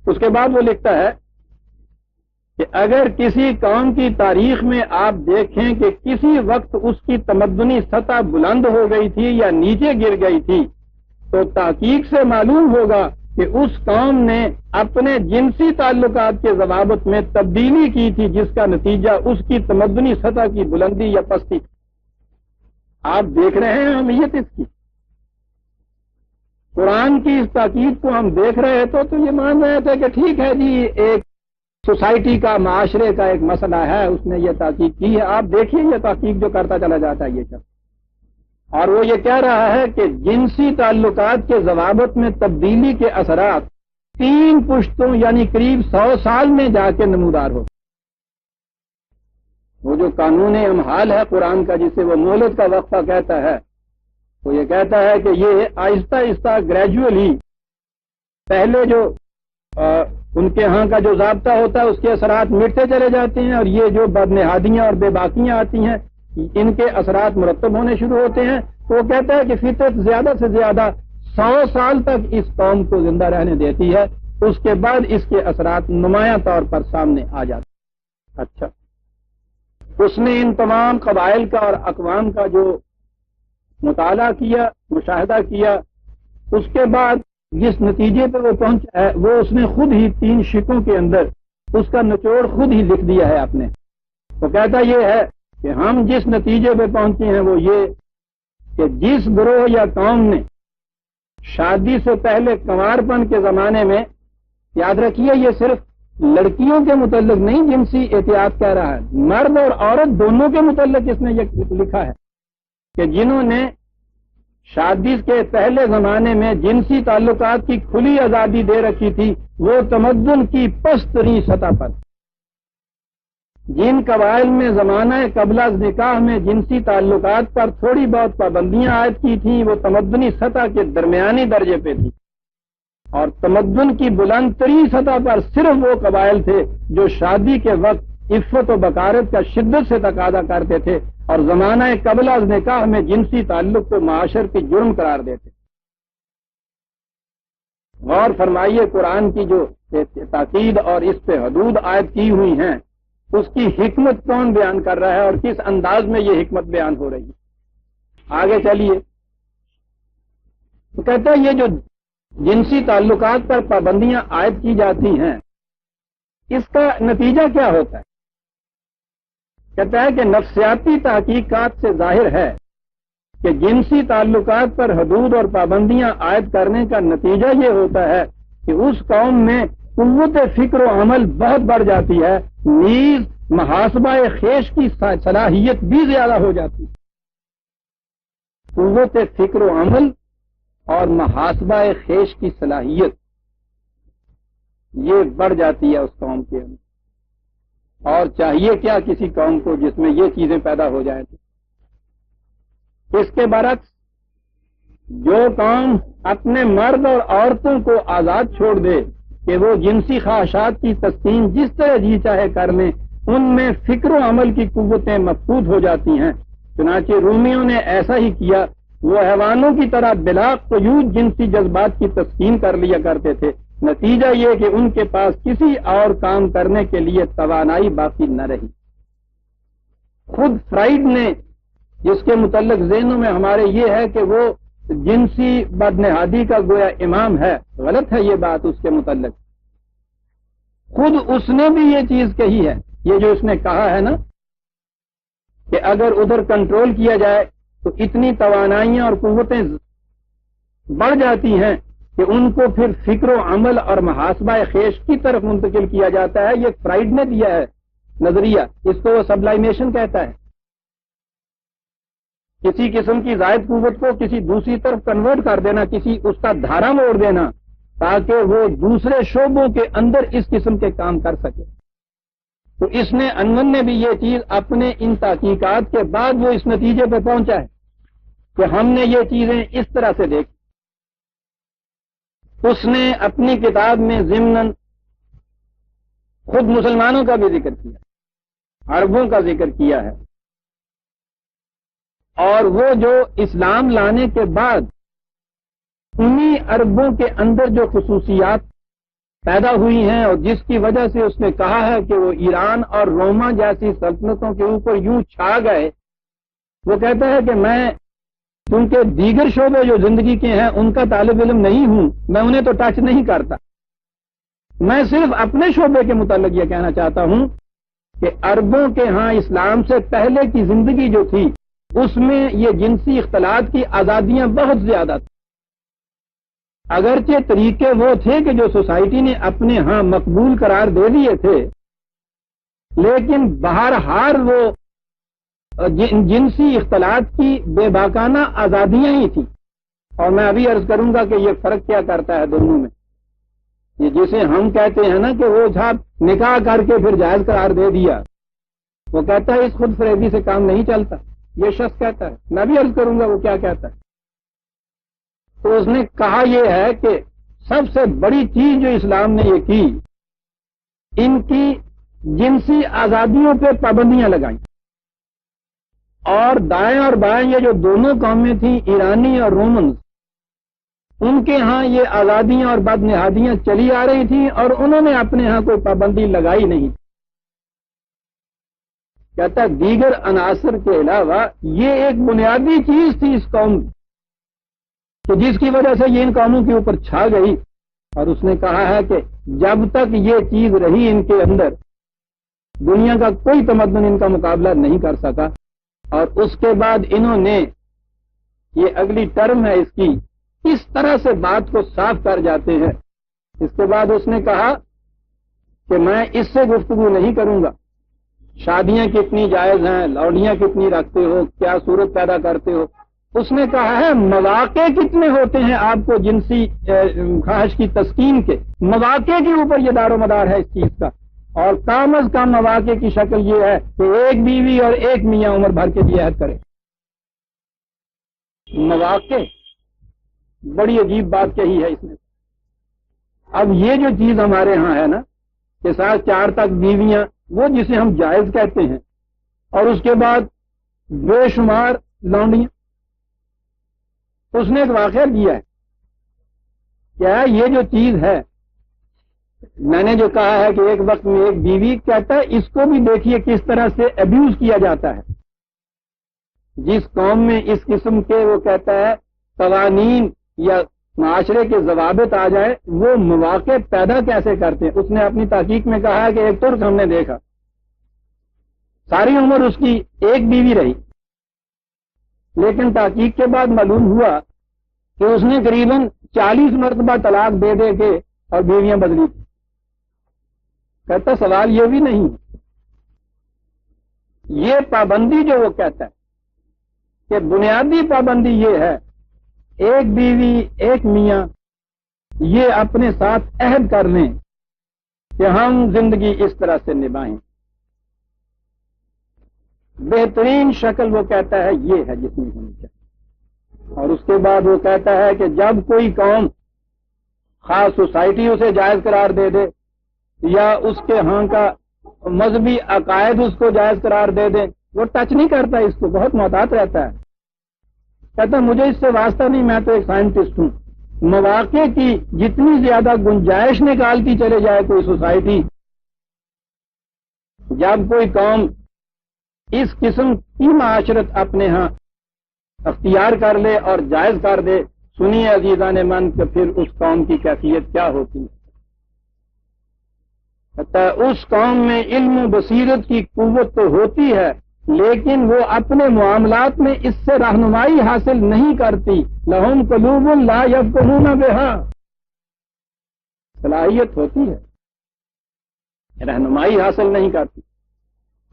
اس کے بعد وہ لکھتا ہے کہ اگر کسی قوم کی تاریخ میں آپ دیکھیں کہ کسی وقت اس کی تمدنی سطح بلند ہو گئی تھی یا نیچے گر گئی تھی تو تحقیق سے معلوم ہوگا کہ اس قوم نے اپنے جنسی تعلقات کے ضوابط میں تبدیلی کی تھی جس کا نتیجہ اس کی تمدنی سطح کی بلندی یا پستی. آپ دیکھ رہے ہیں اہمیت اس کی. قرآن کی اس تاکید کو ہم دیکھ رہے تھے تو یہ مان رہے تھے کہ ٹھیک ہے جی, ایک سوسائٹی کا, معاشرے کا ایک مسئلہ ہے, اس نے یہ تحقیق کی ہے. آپ دیکھیے یہ تحقیق جو کرتا چلا جاتا ہے یہ سب, اور وہ یہ کہہ رہا ہے کہ جنسی تعلقات کے ضوابط میں تبدیلی کے اثرات 3 پشتوں یعنی قریب 100 سال میں جا کے نمودار ہو. وہ جو قانون امحال ہے قرآن کا جسے وہ مہلت کا وقفہ کہتا ہے, وہ یہ کہتا ہے کہ یہ آہستہ آہستہ گریجولی پہلے جو ان کے ہاں کا جو ضابطہ ہوتا ہے اس کے اثرات مٹتے چلے جاتے ہیں, اور یہ جو بدنہادیاں اور بے باکیاں آتی ہیں ان کے اثرات مرتب ہونے شروع ہوتے ہیں. تو وہ کہتا ہے کہ فطرت زیادہ سے زیادہ 100 سال تک اس قوم کو زندہ رہنے دیتی ہے, اس کے بعد اس کے اثرات نمایاں طور پر سامنے آ جاتے ہیں. اچھا, اس نے ان تمام قبائل کا اور اقوام کا جو مطالعہ کیا, مشاہدہ کیا, اس کے بعد جس نتیجے پہ وہ پہنچا ہے وہ اس نے خود ہی 3 شکوں کے اندر اس کا نچوڑ خود ہی لکھ دیا ہے اپنے. وہ کہتا یہ ہے کہ ہم جس نتیجے پہ پہنچے ہیں وہ یہ کہ جس گروہ یا قوم نے شادی سے پہلے کنوارپن کے زمانے میں, یاد رکھیے یہ صرف لڑکیوں کے متعلق نہیں جنسی احتیاط کہہ رہا ہے, مرد اور عورت دونوں کے متعلق اس نے یہ لکھا ہے کہ جنہوں نے شادی کے پہلے زمانے میں جنسی تعلقات کی کھلی آزادی دے رکھی تھی وہ تمدن کی پست ترین سطح پر جن قبائل میں زمانہ قبل از نکاح میں جنسی تعلقات پر تھوڑی بہت پابندیاں عائد کی تھیں، وہ تمدنی سطح کے درمیانی درجے پہ تھی، اور تمدن کی بلند ترین سطح پر صرف وہ قبائل تھے جو شادی کے وقت عفت و بکارت کا شدت سے تقاضا کرتے تھے اور زمانہ قبل از نکاح میں جنسی تعلق کو معاشرتی جرم قرار دیتے۔ غور فرمائیے، قرآن کی جو تاکید اور اس پہ حدود عائد کی ہوئی ہیں، اس کی حکمت کون بیان کر رہا ہے اور کس انداز میں یہ حکمت بیان ہو رہی ہے؟ آگے چلیے، تو کہتا ہے یہ جو جنسی تعلقات پر پابندیاں عائد کی جاتی ہیں، اس کا نتیجہ کیا ہوتا ہے؟ کہتا ہے کہ نفسیاتی تحقیقات سے ظاہر ہے کہ جنسی تعلقات پر حدود اور پابندیاں عائد کرنے کا نتیجہ یہ ہوتا ہے کہ اس قوم میں قوت فکر و عمل بہت بڑھ جاتی ہے، نیز محاسبہ خیش کی صلاحیت بھی زیادہ ہو جاتی ہے۔ قوت فکر و عمل اور محاسبہ خیش کی صلاحیت یہ بڑھ جاتی ہے اس قوم کے اندر، اور چاہیے کیا کسی قوم کو جس میں یہ چیزیں پیدا ہو جائیں تو۔ اس کے برعکس جو قوم اپنے مرد اور عورتوں کو آزاد چھوڑ دے کہ وہ جنسی خواہشات کی تسکین جس طرح جی چاہے کر لیں، ان میں فکر و عمل کی قوتیں مفقود ہو جاتی ہیں۔ چنانچہ رومیوں نے ایسا ہی کیا، وہ حیوانوں کی طرح بلا قیود جنسی جذبات کی تسکین کر لیا کرتے تھے، نتیجہ یہ کہ ان کے پاس کسی اور کام کرنے کے لیے توانائی باقی نہ رہی۔ خود فرائیڈ نے، جس کے متعلق ذہنوں میں ہمارے یہ ہے کہ وہ جنسی بدنہادی کا گویا امام ہے، غلط ہے یہ بات اس کے متعلق۔ خود اس نے بھی یہ چیز کہی ہے، یہ جو اس نے کہا ہے نا کہ اگر ادھر کنٹرول کیا جائے تو اتنی توانائیاں اور قوتیں بڑھ جاتی ہیں کہ ان کو پھر فکر و عمل اور محاسبہ خیش کی طرف منتقل کیا جاتا ہے۔ یہ فرائیڈ نے دیا ہے نظریہ، اس کو وہ سبلائمیشن کہتا ہے، کسی قسم کی زائد قوت کو کسی دوسری طرف کنورٹ کر دینا، کسی اس کا دھارا موڑ دینا تاکہ وہ دوسرے شعبوں کے اندر اس قسم کے کام کر سکے۔ تو اس نے انون نے بھی یہ چیز اپنے ان تحقیقات کے بعد وہ اس نتیجے پہ پہنچا ہے کہ ہم نے یہ چیزیں اس طرح سے دیکھی۔ اس نے اپنی کتاب میں ضمناً خود مسلمانوں کا بھی ذکر کیا، عربوں کا ذکر کیا ہے، اور وہ جو اسلام لانے کے بعد انہی عربوں کے اندر جو خصوصیات پیدا ہوئی ہیں اور جس کی وجہ سے اس نے کہا ہے کہ وہ ایران اور روما جیسی سلطنتوں کے اوپر یوں چھا گئے، وہ کہتا ہے کہ میں کیونکہ دیگر شعبے جو زندگی کے ہیں ان کا طالب علم نہیں ہوں، میں انہیں تو ٹچ نہیں کرتا، میں صرف اپنے شعبے کے متعلق یہ کہنا چاہتا ہوں کہ عربوں کے ہاں اسلام سے پہلے کی زندگی جو تھی اس میں یہ جنسی اختلاط کی آزادیاں بہت زیادہ تھیں۔ اگرچہ طریقے وہ تھے کہ جو سوسائٹی نے اپنے ہاں مقبول قرار دے دیے تھے، لیکن بہرحال وہ جنسی اختلاط کی بے باکانہ آزادیاں ہی تھیں۔ اور میں ابھی عرض کروں گا کہ یہ فرق کیا کرتا ہے دونوں میں۔ یہ جسے ہم کہتے ہیں نا کہ وہ صاحب نکاح کر کے پھر جائز قرار دے دیا، وہ کہتا ہے اس خود فریبی سے کام نہیں چلتا، یہ شخص کہتا ہے، میں بھی عرض کروں گا وہ کیا کہتا ہے۔ تو اس نے کہا یہ ہے کہ سب سے بڑی چیز جو اسلام نے یہ کی، ان کی جنسی آزادیوں پہ پابندیاں لگائیں، اور دائیں اور بائیں یہ جو دونوں قومیں تھیں، ایرانی اور رومنز، ان کے ہاں یہ آزادیاں اور بدنہادیاں چلی آ رہی تھیں اور انہوں نے اپنے ہاں کوئی پابندی لگائی نہیں۔ کہتا ہے دیگر عناصر کے علاوہ یہ ایک بنیادی چیز تھی اس قوم کہ جس کی وجہ سے یہ ان قوموں کے اوپر چھا گئی، اور اس نے کہا ہے کہ جب تک یہ چیز رہی ان کے اندر، دنیا کا کوئی تمدن ان کا مقابلہ نہیں کر سکا۔ اور اس کے بعد انہوں نے، یہ اگلی ٹرم ہے اس کی، اس طرح سے بات کو صاف کر جاتے ہیں۔ اس کے بعد اس نے کہا کہ میں اس سے گفتگو نہیں کروں گا، شادیاں کتنی جائز ہیں، لوڈیاں کتنی رکھتے ہو، کیا صورت پیدا کرتے ہو۔ اس نے کہا ہے مواقع کتنے ہوتے ہیں آپ کو جنسی خواہش کی تسکین کے، مواقع کے اوپر یہ دار و مدار ہے اس چیز کا۔ اور کم از کم مواقع کی شکل یہ ہے کہ ایک بیوی اور ایک میاں عمر بھر کے لیے عہد کرے. مواقع بڑی عجیب بات کہی ہے اس نے. اب یہ جو چیز ہمارے ہاں ہے نا کہ 4 تک بیویاں، وہ جسے ہم جائز کہتے ہیں، اور اس کے بعد بے شمار لونڈیاں. اس نے ایک واقعہ کیا ہے. کیا یہ جو چیز ہے، میں نے جو کہا ہے کہ ایک وقت میں ایک بیوی، کہتا ہے اس کو بھی دیکھیے کس طرح سے ابیوز کیا جاتا ہے. جس قوم میں اس قسم کے وہ کہتا ہے قوانین یا معاشرے کے ضوابط آ جائے، وہ مواقع پیدا کیسے کرتے ہیں. اس نے اپنی تحقیق میں کہا ہے کہ ایک ترک ہم نے دیکھا، ساری عمر اس کی ایک بیوی رہی، لیکن تحقیق کے بعد معلوم ہوا کہ اس نے قریباً 40 مرتبہ طلاق دے دے کے اور بیویاں بدلی تھی. کہتا سوال یہ بھی نہیں، یہ پابندی جو وہ کہتا ہے کہ بنیادی پابندی یہ ہے، ایک بیوی ایک میاں یہ اپنے ساتھ عہد کر لیں کہ ہم زندگی اس طرح سے نبھائیں. بہترین شکل وہ کہتا ہے یہ ہے جس میں ہونی چاہیے. اور اس کے بعد وہ کہتا ہے کہ جب کوئی قوم، خاص سوسائٹی اسے جائز قرار دے دے یا اس کے ہاں کا مذہبی عقائد اس کو جائز قرار دے دیں، وہ ٹچ نہیں کرتا، اس کو بہت محتاط رہتا ہے. کہتا مجھے اس سے واسطہ نہیں، میں تو ایک سائنٹسٹ ہوں. مواقع کی جتنی زیادہ گنجائش نکالتی چلے جائے کوئی سوسائٹی، جب کوئی قوم اس قسم کی معاشرت اپنے ہاں اختیار کر لے اور جائز کر دے، سنیے عزیزان من کہ پھر اس قوم کی کیفیت کیا ہوتی ہے. اس قوم میں علم و بصیرت کی قوت تو ہوتی ہے، لیکن وہ اپنے معاملات میں اس سے رہنمائی حاصل نہیں کرتی. لہم قلوب لا یفقہون بہا، صلاحیت ہوتی ہے، رہنمائی حاصل نہیں کرتی.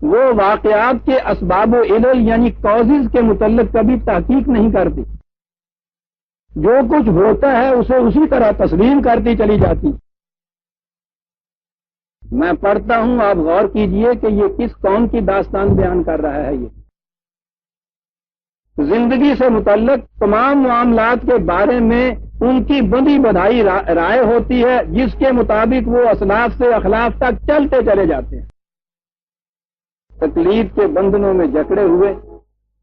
وہ واقعات کے اسباب و علل یعنی کازز کے متعلق کبھی تحقیق نہیں کرتی. جو کچھ ہوتا ہے اسے اسی طرح تسلیم کرتی چلی جاتی. میں پڑھتا ہوں، آپ غور کیجئے کہ یہ کس قوم کی داستان بیان کر رہا ہے. یہ زندگی سے متعلق تمام معاملات کے بارے میں ان کی بندی بدھائی رائے ہوتی ہے، جس کے مطابق وہ اسلاف سے اخلاف تک چلتے چلے جاتے ہیں. تکلیف کے بندنوں میں جکڑے ہوئے،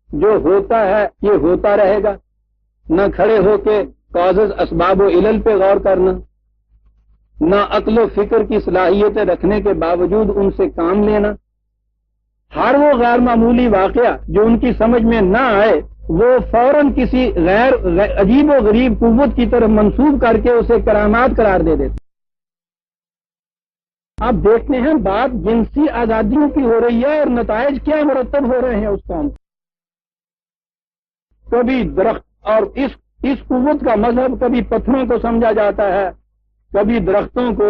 جو ہوتا ہے یہ ہوتا رہے گا، نہ کھڑے ہو کے کازز اسباب و علل پہ غور کرنا، نہ عقل و فکر کی صلاحیتیں رکھنے کے باوجود ان سے کام لینا. ہر وہ غیر معمولی واقعہ جو ان کی سمجھ میں نہ آئے، وہ فوراً کسی غیر عجیب و غریب قوت کی طرف منسوب کر کے اسے کرامات قرار دے دیتے. آپ دیکھتے ہیں بات جنسی آزادیوں کی ہو رہی ہے اور نتائج کیا مرتب ہو رہے ہیں اس قوم. کبھی درخت، اور اس قوت کا مذہب کبھی پتھروں کو سمجھا جاتا ہے، کبھی درختوں کو،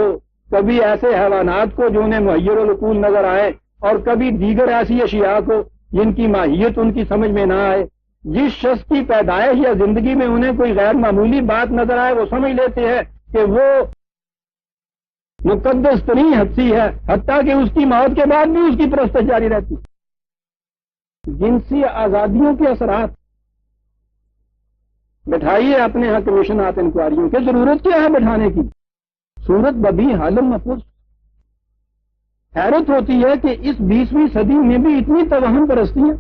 کبھی ایسے حیوانات کو جو انہیں مہیر العقول نظر آئے، اور کبھی دیگر ایسی اشیاء کو جن کی ماہیت ان کی سمجھ میں نہ آئے. جس شخص کی پیدائش یا زندگی میں انہیں کوئی غیر معمولی بات نظر آئے، وہ سمجھ لیتے ہیں کہ وہ مقدس ترین ہستی ہے، حتیٰ کہ اس کی موت کے بعد بھی اس کی پرستش جاری رہتی. جنسی آزادیوں کے اثرات. بٹھائیے اپنے یہاں کمیشنات انکوائریوں کی ضرورت کیا ہے بٹھانے کی؟ صورت ببی حالم محفوظ. حیرت ہوتی ہے کہ اس 20ویں صدی میں بھی اتنی توہم پرستیاں.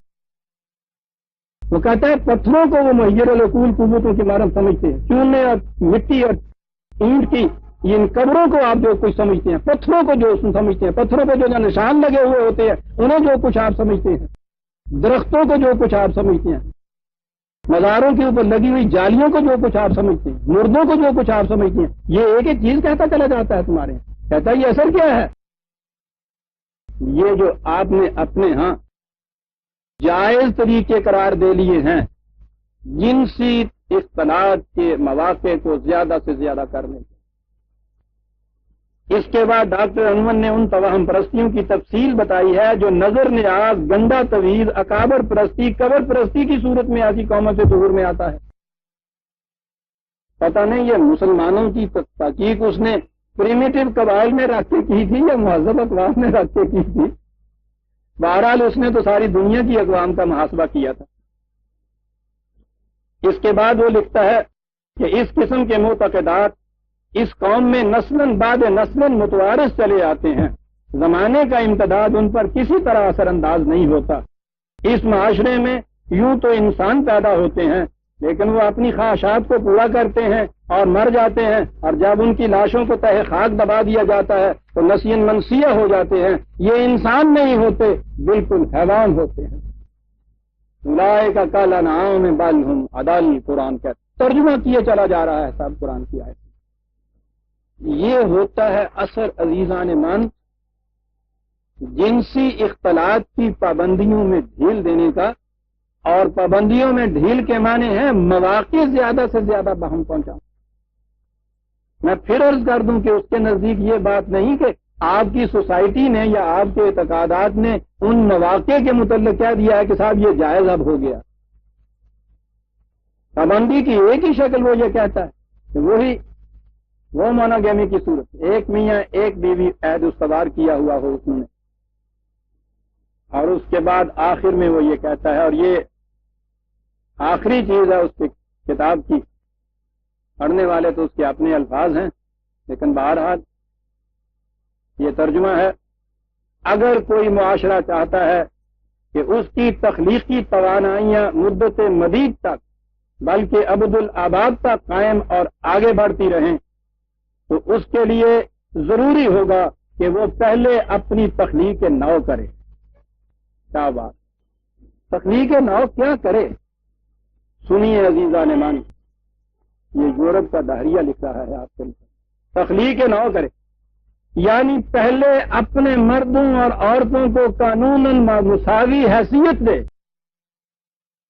وہ کہتا ہے پتھروں کو وہ مہیر العقول قوتوں کی مانند سمجھتے ہیں، چونے اور مٹی اور اینٹ کی ان قبروں کو آپ جو کچھ سمجھتے ہیں، پتھروں کو جو سمجھتے ہیں، پتھروں پہ جو نشان لگے ہوئے ہوتے ہیں انہیں جو کچھ آپ سمجھتے ہیں، درختوں کو جو کچھ آپ سمجھتے ہیں، مزاروں کے اوپر لگی ہوئی جالیوں کو جو کچھ آپ سمجھتے ہیں، مردوں کو جو کچھ آپ سمجھتے ہیں، یہ ایک ایک چیز کہتا چلا جاتا ہے تمہارے یہاں. کہتا ہے یہ اثر کیا ہے؟ یہ جو آپ نے اپنے ہاں جائز طریقے قرار دے لیے ہیں جنسی اختلاط کے مواقع کو زیادہ سے زیادہ کرنے کے. اس کے بعد ڈاکٹر انور نے ان توہم پرستیوں کی تفصیل بتائی ہے جو نظر نیاز، گندا تویز، اکابر پرستی، قبر پرستی کی صورت میں ایسی قوموں سے ظہور میں آتا ہے. پتہ نہیں یہ مسلمانوں کی تحقیق اس نے پریمیٹو قبائل میں رکھ کے کی تھی یا مہذب اقوام میں رکھ کے کی تھی، بہرحال اس نے تو ساری دنیا کی اقوام کا محاسبہ کیا تھا۔ اس کے بعد وہ لکھتا ہے کہ اس قسم کے معتقدات اس قوم میں نسلاً بعد نسلاً متوارث چلے آتے ہیں، زمانے کا امتداد ان پر کسی طرح اثر انداز نہیں ہوتا۔ اس معاشرے میں یوں تو انسان پیدا ہوتے ہیں لیکن وہ اپنی خواہشات کو پورا کرتے ہیں اور مر جاتے ہیں، اور جب ان کی لاشوں کو تہ خاک دبا دیا جاتا ہے تو نسین منسیہ ہو جاتے ہیں۔ یہ انسان نہیں ہوتے، بالکل حیوان ہوتے ہیں۔ اولئک کالانعام بل ھم اضل، قرآن کا ترجمہ کیے چلا جا رہا ہے صاحب قرآن کی آیت۔ یہ ہوتا ہے اثر عزیزان من جنسی اختلاط کی پابندیوں میں ڈھیل دینے کا، اور پابندیوں میں ڈھیل کے معنی ہے مواقع زیادہ سے زیادہ بہم پہنچاؤں۔ میں پھر عرض کر دوں کہ اس کے نزدیک یہ بات نہیں کہ آپ کی سوسائٹی نے یا آپ کے اعتقادات نے ان مواقع کے متعلق کہہ دیا ہے کہ صاحب یہ جائز اب ہو گیا۔ پابندی کی ایک ہی شکل وہ یہ کہتا ہے کہ وہ مونوگیمی کی صورت، ایک میاں ایک بیوی عہد استوار کیا ہوا ہو اس نے، اور اس کے بعد آخر میں وہ یہ کہتا ہے، اور یہ آخری چیز ہے اس کی کتاب کی، پڑھنے والے تو اس کے اپنے الفاظ ہیں لیکن بہرحال یہ ترجمہ ہے۔ اگر کوئی معاشرہ چاہتا ہے کہ اس کی تخلیقی توانائیاں مدت مدید تک بلکہ ابد الآباد تک قائم اور آگے بڑھتی رہیں تو اس کے لیے ضروری ہوگا کہ وہ پہلے اپنی تخلیق نو کرے۔ کیا بات، تخلیق نو کیا کرے؟ سنیے عزیزان من، یہ یورپ کا دہریہ لکھ رہا ہے آپ کے لیے۔ تخلیق نو کرے یعنی پہلے اپنے مردوں اور عورتوں کو قانوناً مساوی حیثیت دے،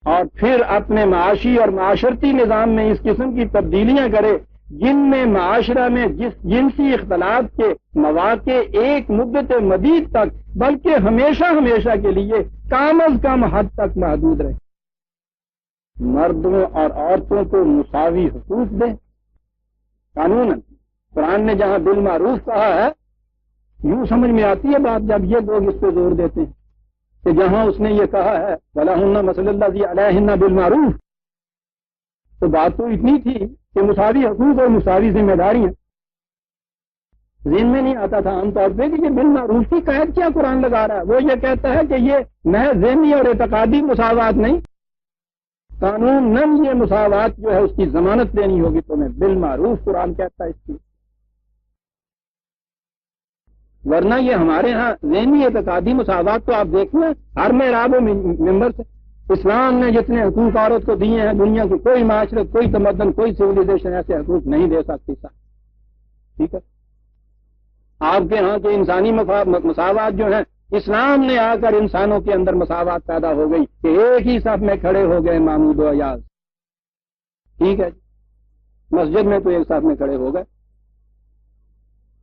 اور پھر اپنے معاشی اور معاشرتی نظام میں اس قسم کی تبدیلیاں کرے جن میں معاشرہ میں جنسی اختلاط کے مواقع ایک مدت مدید تک بلکہ ہمیشہ ہمیشہ کے لیے کم از کم حد تک محدود رہے۔ مردوں اور عورتوں کو مساوی حقوق دیں قانوناً۔ قرآن نے جہاں بالمعروف کہا ہے، یوں سمجھ میں آتی ہے بات جب یہ لوگ اس پہ زور دیتے ہیں کہ جہاں اس نے یہ کہا ہے وَلَهُنَّ مَثْلُ الَّذِي عَلَيْهِنَّ بِالْمَعْرُوفِ، تو بات تو اتنی تھی کہ مساوی حقوق اور مساوی ذمہ داریاں۔ ذہن میں نہیں آتا تھا عام طور پہ کہ یہ بالمعروف کی قید کیا قرآن لگا رہا ہے۔ وہ یہ کہتا ہے کہ یہ محض ذہنی اور اعتقادی مساوات نہیں، قانوناً یہ مساوات جو ہے اس کی ضمانت دینی ہوگی تمہیں، بالمعروف قرآن کہتا ہے اس کی۔ ورنہ یہ ہمارے ہاں ذہنی اعتقادی مساوات تو آپ دیکھیں ہر محراب و ممبر سے اسلام نے جتنے حقوق عورت کو دیے ہیں دنیا کی کوئی معاشرت، کوئی تمدن، کوئی سویلائزیشن ایسے حقوق نہیں دے سکتی صاحب، ٹھیک ہے۔ آپ کے ہاں کے انسانی مساوات جو ہیں، اسلام نے آ کر انسانوں کے اندر مساوات پیدا ہو گئی کہ ایک ہی صف میں کھڑے ہو گئے محمود و ایاز، ٹھیک ہے، مسجد میں تو ایک صف میں کھڑے ہو گئے،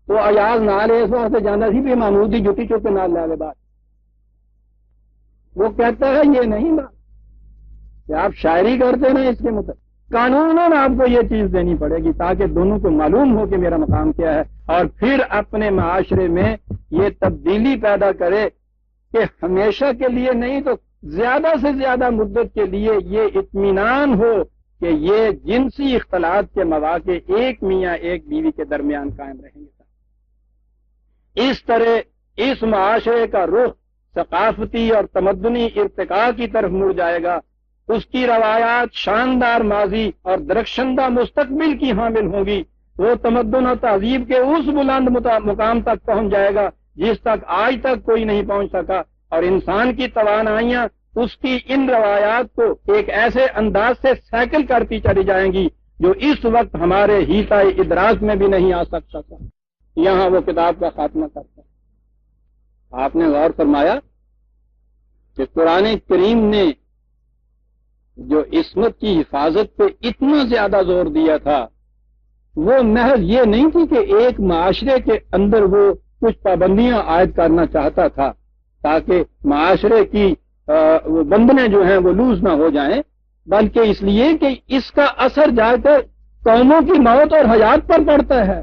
تو ایاز نال اس واسطے جانا سی بھی محمود کی جتی چپ کے نال لے لے بات۔ وہ کہتا ہے یہ نہیں بات کہ آپ شاعری کرتے نا، اس کے مطابق قانوناً آپ کو یہ چیز دینی پڑے گی تاکہ دونوں کو معلوم ہو کہ میرا مقام کیا ہے، اور پھر اپنے معاشرے میں یہ تبدیلی پیدا کرے کہ ہمیشہ کے لیے نہیں تو زیادہ سے زیادہ مدت کے لیے یہ اطمینان ہو کہ یہ جنسی اختلاط کے مواقع ایک میاں ایک بیوی کے درمیان قائم رہیں گے۔ اس طرح اس معاشرے کا رخ ثقافتی اور تمدنی ارتقاء کی طرف مڑ جائے گا، اس کی روایات شاندار ماضی اور درخشندہ مستقبل کی حامل ہوں گی، وہ تمدن اور تہذیب کے اس بلند مقام تک پہنچ جائے گا جس تک آج تک کوئی نہیں پہنچ سکا، اور انسان کی توانائیاں اس کی ان روایات کو ایک ایسے انداز سے سائیکل کرتی چلی جائیں گی جو اس وقت ہمارے حیطۂ ادراک میں بھی نہیں آ سکتا تھا۔ یہاں وہ کتاب کا خاتمہ کرتا ہے۔ آپ نے غور فرمایا کہ قرآن کریم نے جو عصمت کی حفاظت پہ اتنا زیادہ زور دیا تھا، وہ محض یہ نہیں تھی کہ ایک معاشرے کے اندر وہ کچھ پابندیاں عائد کرنا چاہتا تھا تاکہ معاشرے کی وہ بندھنیں جو ہیں وہ لوز نہ ہو جائیں، بلکہ اس لیے کہ اس کا اثر جا کر قوموں کی موت اور حیات پر پڑتا ہے۔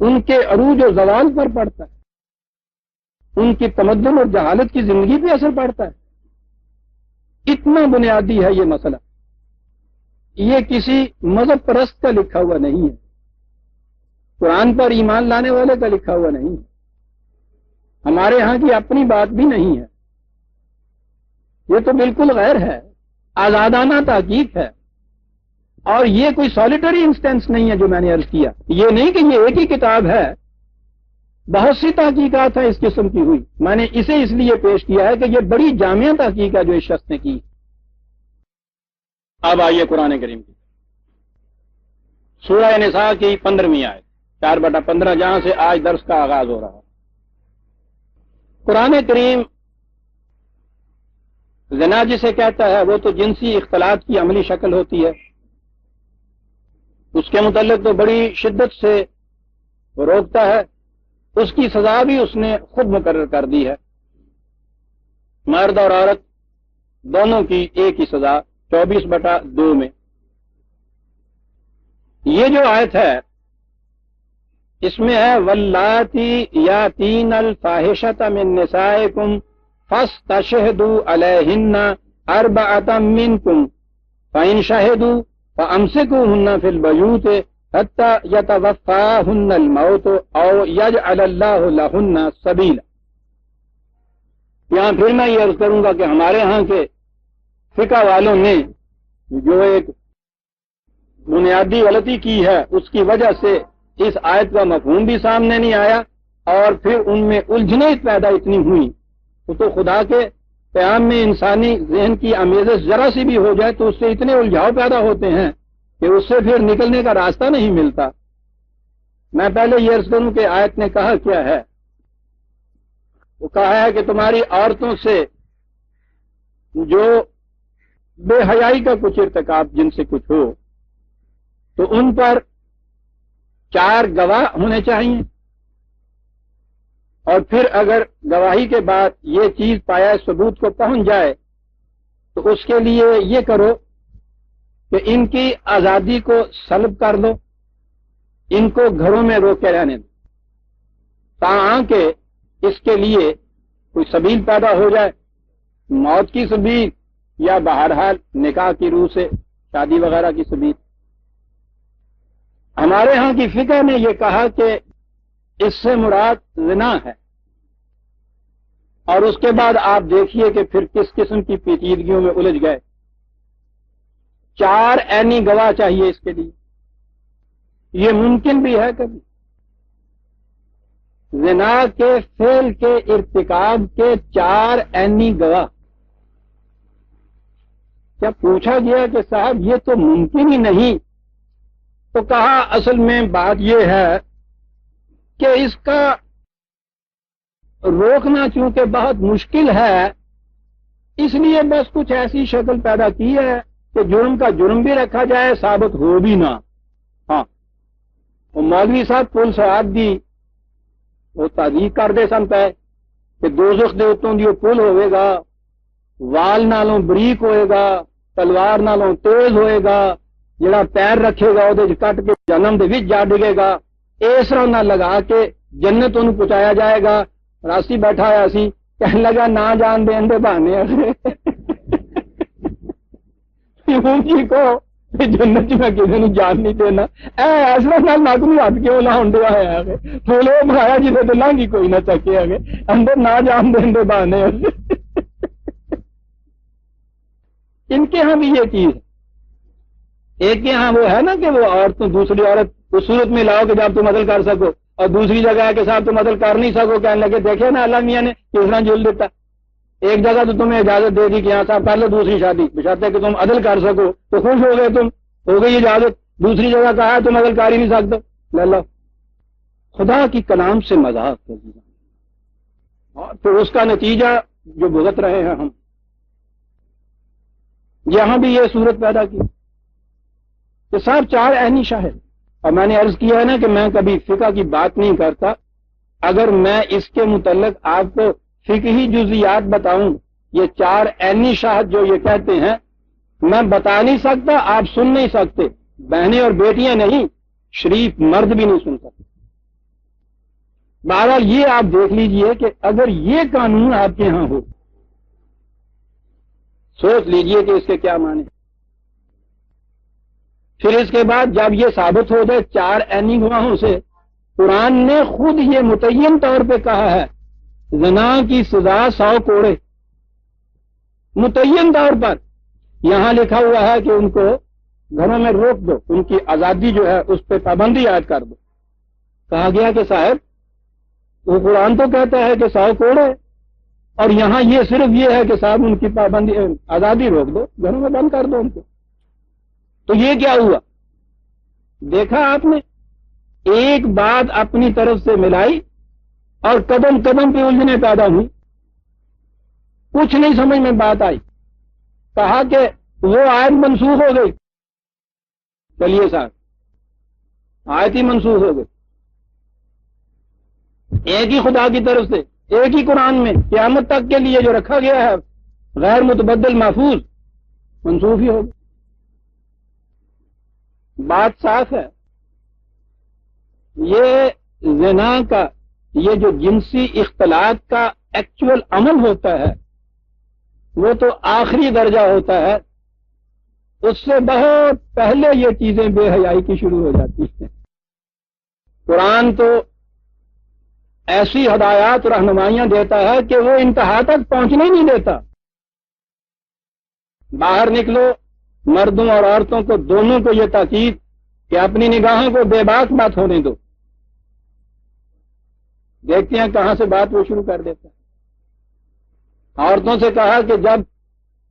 ان کے عروج و زوال پر پڑتا ہے، ان کی تمدن اور جہالت کی زندگی پہ اثر پڑتا ہے۔ اتنا بنیادی ہے یہ مسئلہ، یہ کسی مذہب پرست کا لکھا ہوا نہیں ہے، قرآن پر ایمان لانے والے کا لکھا ہوا نہیں ہے، ہمارے ہاں کی اپنی بات بھی نہیں ہے، یہ تو بالکل غیر ہے، آزادانہ تحقیق ہے۔ اور یہ کوئی سالیٹری انسٹنس نہیں ہے جو میں نے عرض کیا، یہ نہیں کہ یہ ایک ہی کتاب ہے، بہت سی تحقیقات ہیں اس قسم کی ہوئی، میں نے اسے اس لیے پیش کیا ہے کہ یہ بڑی جامع تحقیق ہے جو اس شخص نے کی۔ اب آئیے قرآن کریم کی سورہ نساء کی 15ویں آیت 4/15 جہاں سے آج درس کا آغاز ہو رہا ہے۔ قرآن کریم زنا جسے کہتا ہے وہ تو جنسی اختلاط کی عملی شکل ہوتی ہے، اس کے متعلق تو بڑی شدت سے روکتا ہے، اس کی سزا بھی اس نے خود مقرر کر دی ہے، مرد اور عورت دونوں کی ایک ہی سزا 24/2 میں۔ یہ جو آیت ہے اس میں ہے واللاتی یاتین الفاحشۃ من نسائکم فاستشہدوا علیہن 4 منکم فإن شہدوا فأمسکوہن فی البیوت حتی یتوفاہن الموت او یجعل اللہ لہن سبیلا۔ یہاں پھر میں یہ عرض کروں گا کہ ہمارے ہاں کے فقہ والوں نے جو ایک بنیادی غلطی کی ہے اس کی وجہ سے اس آیت کا مفہوم بھی سامنے نہیں آیا، اور پھر ان میں الجھنیں پیدا اتنی ہوئی، تو خدا کے قیام میں انسانی ذہن کی آمیزش ذرا سی بھی ہو جائے تو اس سے اتنے الجھاؤ پیدا ہوتے ہیں کہ اس سے پھر نکلنے کا راستہ نہیں ملتا۔ میں پہلے یہ عرض کروں کہ آیت نے کہا کیا ہے، وہ کہا ہے کہ تمہاری عورتوں سے جو بے حیائی کا کچھ ارتکاب جن سے کچھ ہو تو ان پر 4 گواہ ہونے چاہیے، اور پھر اگر گواہی کے بعد یہ چیز پایا ثبوت کو پہنچ جائے تو اس کے لیے یہ کرو کہ ان کی آزادی کو سلب کر دو، ان کو گھروں میں روکے رہنے دو تاکہ اس کے لیے کوئی سبیل پیدا ہو جائے، موت کی سبیل یا بہرحال نکاح کی روح سے شادی وغیرہ کی سبیل۔ ہمارے ہاں کی فقہ نے یہ کہا کہ اس سے مراد زنا ہے، اور اس کے بعد آپ دیکھیے کہ پھر کس قسم کی پیچیدگیوں میں الجھ گئے۔ 4 عینی گواہ چاہیے اس کے لیے، یہ ممکن بھی ہے کبھی؟ زنا کے فعل کے ارتکاب کے 4 عینی گواہ؟ کیا پوچھا گیا کہ صاحب یہ تو ممکن ہی نہیں؟ تو کہا اصل میں بات یہ ہے کہ اس کا روکنا چونکہ بہت مشکل ہے، اس لیے بس کچھ ایسی شکل پیدا کی ہے کہ جرم کا جرم بھی رکھا جائے، ثابت ہو بھی نہ۔ ہاں، وہ مولوی صاحب پل سواد دی وہ تعدیق کر دے سن پہ کہ دوزخ دے اتوں دی پل ہوئے گا، وال نالوں بریک ہوئے گا، تلوار نالوں تیز ہوئے گا، جڑا پیر رکھے گا وہ کٹ کے جنم دے وچ جا ڈگے گا، اس طرح نہ لگا کے جنت انہوں پہنچایا جائے گا۔ راسی بیٹھا ہوا سی کہنے لگا نہ جان دین دے بہانے جی کو جنت میں کسی نے جان نہیں دینا، ایسا نہ نک نو ہاتھ کیوں نہ ہونڈیا ہوا ہے تھوڑے بنایا جسے تو لانگی کوئی نہ چکے ہے اندر نہ جان دین دے بہانے۔ ان کے ہاں بھی یہ چیز ایک کے ہاں وہ ہے نا کہ وہ عورت دوسری عورت اس صورت میں لاؤ کہ جب تم عدل کر سکو، اور دوسری جگہ ہے کہ صاحب تم عدل کر نہیں سکو، کہنے لگے دیکھے نا اللہ میاں نے کس طرح جل دیتا۔ ایک جگہ تو تمہیں اجازت دے دی کہ ہاں صاحب کر لو دوسری شادی، بشرطے کہ تم عدل کر سکو، تو خوش ہو گئے، تم ہو گئی اجازت۔ دوسری جگہ کہا ہے تم عدل کر ہی نہیں سکتے، لے لو۔ خدا کی کلام سے مذاق کر دیا، اور پھر اس کا نتیجہ جو بھگت رہے ہیں ہم۔ یہاں بھی یہ صورت پیدا کی کہ صاحب 4 عینی شاہد، اور میں نے عرض کیا ہے نا کہ میں کبھی فقہ کی بات نہیں کرتا، اگر میں اس کے متعلق آپ کو فقہی جزیات بتاؤں، یہ 4 عینی شاہد جو یہ کہتے ہیں میں بتا نہیں سکتا، آپ سن نہیں سکتے، بہنیں اور بیٹیاں نہیں، شریف مرد بھی نہیں سن سکتے۔ بہرحال یہ آپ دیکھ لیجئے کہ اگر یہ قانون آپ کے ہاں ہو، سوچ لیجئے کہ اس کے کیا معنی۔ پھر اس کے بعد جب یہ ثابت ہو جائے 4 عینی گواہوں سے، قرآن نے خود یہ متعین طور پہ کہا ہے زنا کی سزا 100 کوڑے، متعین طور پر۔ یہاں لکھا ہوا ہے کہ ان کو گھروں میں روک دو، ان کی آزادی جو ہے اس پہ پابندی عائد کر دو۔ کہا گیا کہ صاحب وہ قرآن تو کہتا ہے کہ 100 کوڑے، اور یہاں یہ صرف یہ ہے کہ صاحب ان کی پابندی آزادی روک دو، گھروں میں بند کر دو ان کو۔ تو یہ کیا ہوا؟ دیکھا آپ نے، ایک بات اپنی طرف سے ملائی اور قدم قدم پہ الجھنیں پیدا ہوئی، کچھ نہیں سمجھ میں بات آئی۔ کہا کہ وہ آیت منسوخ ہو گئی، چلیے صاحب آیت ہی منسوخ ہو گئی، ایک ہی خدا کی طرف سے ایک ہی قرآن میں قیامت تک کے لیے جو رکھا گیا ہے غیر متبدل محفوظ، منسوخ ہی ہو گئی۔ بات صاف ہے، یہ زنا کا، یہ جو جنسی اختلاط کا ایکچوئل عمل ہوتا ہے وہ تو آخری درجہ ہوتا ہے، اس سے بہت پہلے یہ چیزیں بے حیائی کی شروع ہو جاتی ہیں۔ قرآن تو ایسی ہدایات رہنمائیاں دیتا ہے کہ وہ انتہا تک پہنچنے نہیں دیتا۔ باہر نکلو، مردوں اور عورتوں کو دونوں کو یہ تاکید کہ اپنی نگاہوں کو بے باک بات ہونے دو۔ دیکھتے ہیں کہاں سے بات وہ شروع کر دیتا ہے۔ عورتوں سے کہا کہ جب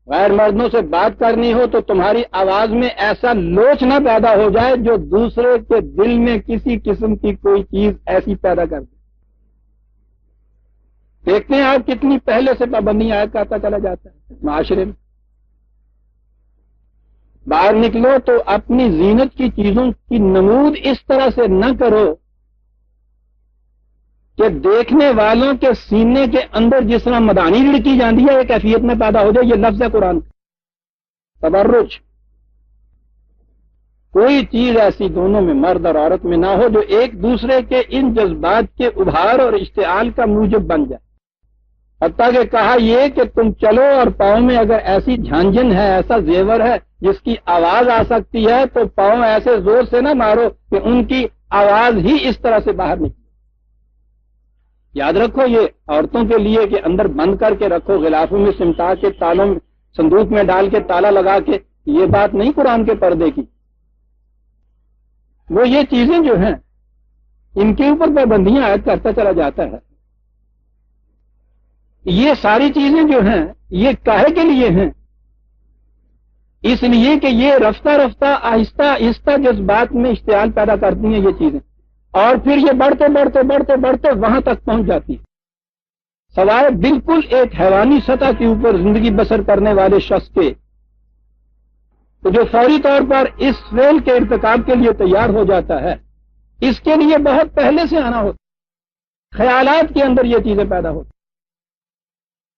غیر مردوں سے بات کرنی ہو تو تمہاری آواز میں ایسا لوچ نہ پیدا ہو جائے جو دوسرے کے دل میں کسی قسم کی کوئی چیز ایسی پیدا کر دے۔ دیکھتے ہیں آپ کتنی پہلے سے پابندی عائد کرتا چلا جاتا ہے معاشرے میں۔ باہر نکلو تو اپنی زینت کی چیزوں کی نمود اس طرح سے نہ کرو کہ دیکھنے والوں کے سینے کے اندر جس طرح مدانی لڑکی جاتی ہے ایک کیفیت میں پیدا ہو جائے۔ یہ لفظ ہے قرآن کا، تبرج۔ کوئی چیز ایسی دونوں میں، مرد اور عورت میں نہ ہو جو ایک دوسرے کے ان جذبات کے ابھار اور اشتعال کا موجب بن جائے۔ حتیٰ کہ کہا یہ کہ تم چلو اور پاؤں میں اگر ایسی جھانجھن ہے، ایسا زیور ہے جس کی آواز آ سکتی ہے تو پاؤں ایسے زور سے نہ مارو کہ ان کی آواز ہی اس طرح سے باہر نکلے۔ یاد رکھو یہ عورتوں کے لیے کہ اندر بند کر کے رکھو، غلافوں میں سمٹا کے، تالوں میں صندوق میں ڈال کے تالا لگا کے، یہ بات نہیں قرآن کے پردے کی۔ وہ یہ چیزیں جو ہیں ان کے اوپر پابندیاں عائد کرتا چلا جاتا ہے۔ یہ ساری چیزیں جو ہیں یہ کاہے کے لیے ہیں؟ اس لیے کہ یہ رفتہ رفتہ آہستہ آہستہ جذبات میں اشتعال پیدا کرتی ہیں یہ چیزیں، اور پھر یہ بڑھتے بڑھتے بڑھتے بڑھتے وہاں تک پہنچ جاتی ہے، سوائے بالکل ایک حیوانی سطح کے اوپر زندگی بسر کرنے والے شخص کے، تو جو فوری طور پر اس فعل کے ارتکاب کے لیے تیار ہو جاتا ہے، اس کے لیے بہت پہلے سے آنا ہوتا، خیالات کے اندر یہ چیزیں پیدا ہوتی،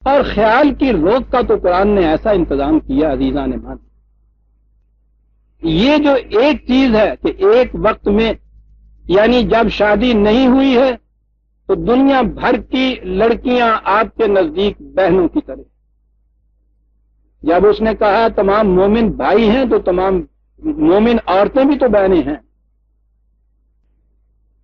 اور خیال کی روک کا تو قرآن نے ایسا انتظام کیا عزیزان مان۔ یہ جو ایک چیز ہے کہ ایک وقت میں، یعنی جب شادی نہیں ہوئی ہے تو دنیا بھر کی لڑکیاں آپ کے نزدیک بہنوں کی طرح، جب اس نے کہا تمام مومن بھائی ہیں تو تمام مومن عورتیں بھی تو بہنیں ہیں۔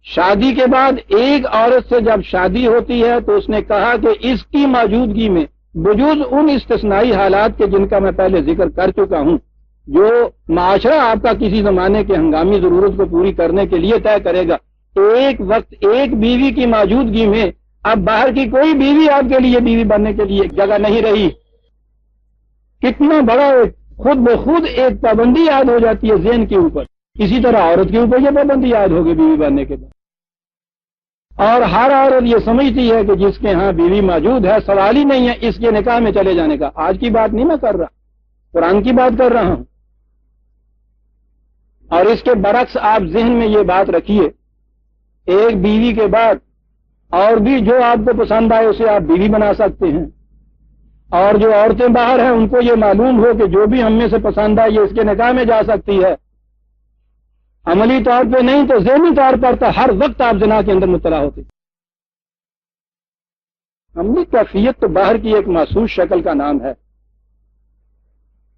شادی کے بعد ایک عورت سے جب شادی ہوتی ہے تو اس نے کہا کہ اس کی موجودگی میں بجوز ان استثنائی حالات کے جن کا میں پہلے ذکر کر چکا ہوں، جو معاشرہ آپ کا کسی زمانے کے ہنگامی ضرورت کو پوری کرنے کے لیے طے کرے گا، ایک وقت ایک بیوی کی موجودگی میں اب باہر کی کوئی بیوی آپ کے لیے بیوی بننے کے لیے جگہ نہیں رہی۔ کتنا بڑا خود بخود ایک پابندی عائد ہو جاتی ہے ذہن کے اوپر۔ اسی طرح عورت کے اوپر یہ پابندی عائد ہوگی بیوی بننے کے بعد، اور ہر عورت یہ سمجھتی ہے کہ جس کے ہاں بیوی موجود ہے سوال ہی نہیں ہے اس کے نکاح میں چلے جانے کا۔ آج کی بات نہیں میں کر رہا، قرآن کی بات کر رہا ہوں۔ اور اس کے برعکس آپ ذہن میں یہ بات رکھیے، ایک بیوی کے بعد اور بھی جو آپ کو پسند آئے اسے آپ بیوی بنا سکتے ہیں، اور جو عورتیں باہر ہیں ان کو یہ معلوم ہو کہ جو بھی ہم میں سے پسند آئے یہ اس کے نکاح میں جا سکتی ہے۔ عملی طور پہ نہیں تو ذہنی طور پر تو ہر وقت آپ زنا کے اندر مبتلا ہوتے۔ عملی کیفیت تو باہر کی ایک محسوس شکل کا نام ہے.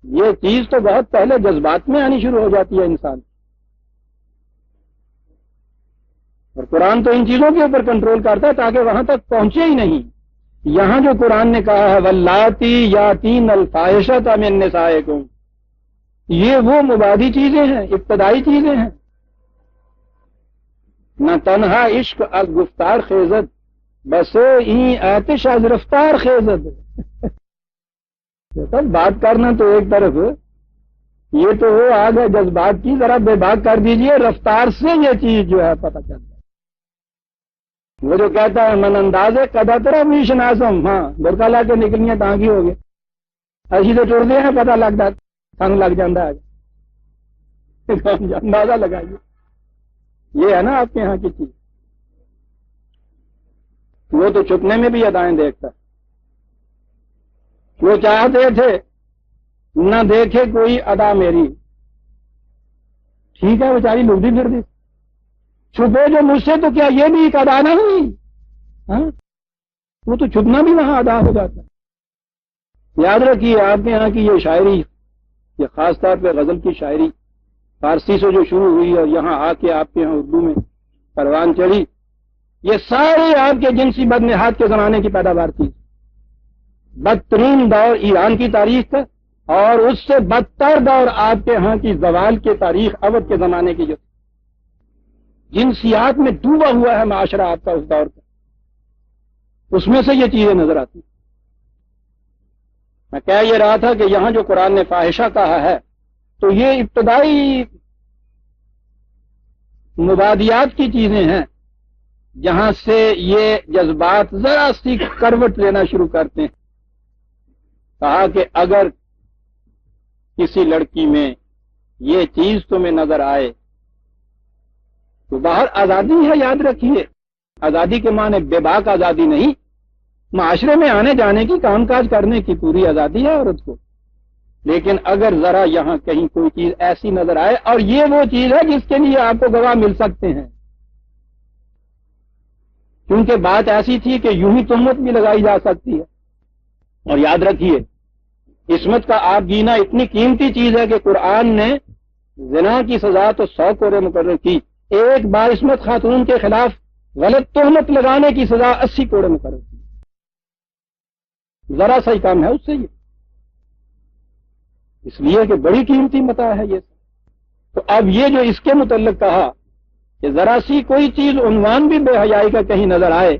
یہ چیز تو بہت پہلے جذبات میں آنی شروع ہو جاتی ہے انسان. اور قرآن تو ان چیزوں کے اوپر کنٹرول کرتا ہے تاکہ وہاں تک پہنچے ہی نہیں. یہاں جو قرآن نے کہا ہے واللاتی یاتین الفاحشۃ من نسائکم، یہ وہ مبادی چیزیں ہیں، ابتدائی چیزیں ہیں. نہ تنہا عشق از گفتار خیزد بس این آتش از رفتار خیزد. سب بات کرنا تو ایک طرف، یہ تو وہ آگ ہے جذبات کی، ذرا بے باک کر دیجئے، رفتار سے یہ چیز جو ہے پتہ چل جائے. وہ جو کہتا ہے من انداز کدا ترا بھی شناسم، ہاں برقع لا کے نکلیاں تانگی ہو گئے ایسی تو ٹرتے ہیں، پتہ لگتا سن لگ جاتا ہے. اندازہ لگائیے، یہ ہے نا آپ کے یہاں کی چیز. وہ تو چھپنے میں بھی ادائیں دیکھتا ہے. وہ چاہتے تھے نہ دیکھے کوئی ادا میری، ٹھیک ہے بیچاری لگتی پھر دی، چھپے جو مجھ سے تو کیا یہ بھی ایک ادا نہ ہوئی؟ ہاں وہ تو چھپنا بھی وہاں ادا ہو جاتا ہے. یاد رکھیے آپ کے یہاں کی یہ شاعری، یہ خاص طور پہ غزل کی شاعری فارسی سے جو شروع ہوئی اور یہاں آ کے آپ کے یہاں اردو میں پروان چڑھی، یہ سارے آپ کے جنسی بدنہاد کے زمانے کی پیداوار تھی. بدترین دور ایران کی تاریخ ہے اور اس سے بدتر دور آپ کے ہاں کی زوال کی تاریخ اودھ کے زمانے کی، جو جنسیات میں ڈوبا ہوا ہے معاشرہ آپ کا اس دور کا، اس میں سے یہ چیزیں نظر آتی. میں کہہ یہ رہا تھا کہ یہاں جو قرآن نے فاحشہ کہا ہے تو یہ ابتدائی مبادیات کی چیزیں ہیں جہاں سے یہ جذبات ذرا سی کروٹ لینا شروع کرتے ہیں. کہا کہ اگر کسی لڑکی میں یہ چیز تمہیں نظر آئے تو باہر آزادی ہے، یاد رکھیے آزادی کے معنی بے باک آزادی نہیں، معاشرے میں آنے جانے کی، کام کاج کرنے کی پوری آزادی ہے عورت کو. لیکن اگر ذرا یہاں کہیں کوئی چیز ایسی نظر آئے، اور یہ وہ چیز ہے جس کے لیے آپ کو گواہ مل سکتے ہیں، کیونکہ بات ایسی تھی کہ یوں ہی تہمت بھی لگائی جا سکتی ہے. اور یاد رکھیے عصمت کا آپ جینا اتنی قیمتی چیز ہے کہ قرآن نے زنا کی سزا تو 100 کوڑے مقرر کی، ایک باعصمت خاتون کے خلاف غلط تہمت لگانے کی سزا 80 کوڑے مقرر کی. ذرا سا ہی کام ہے اس سے یہ، اس لیے کہ بڑی قیمتی متاع ہے یہ. تو اب یہ جو اس کے متعلق کہا کہ ذرا سی کوئی چیز عنوان بھی بے حیائی کا کہیں نظر آئے،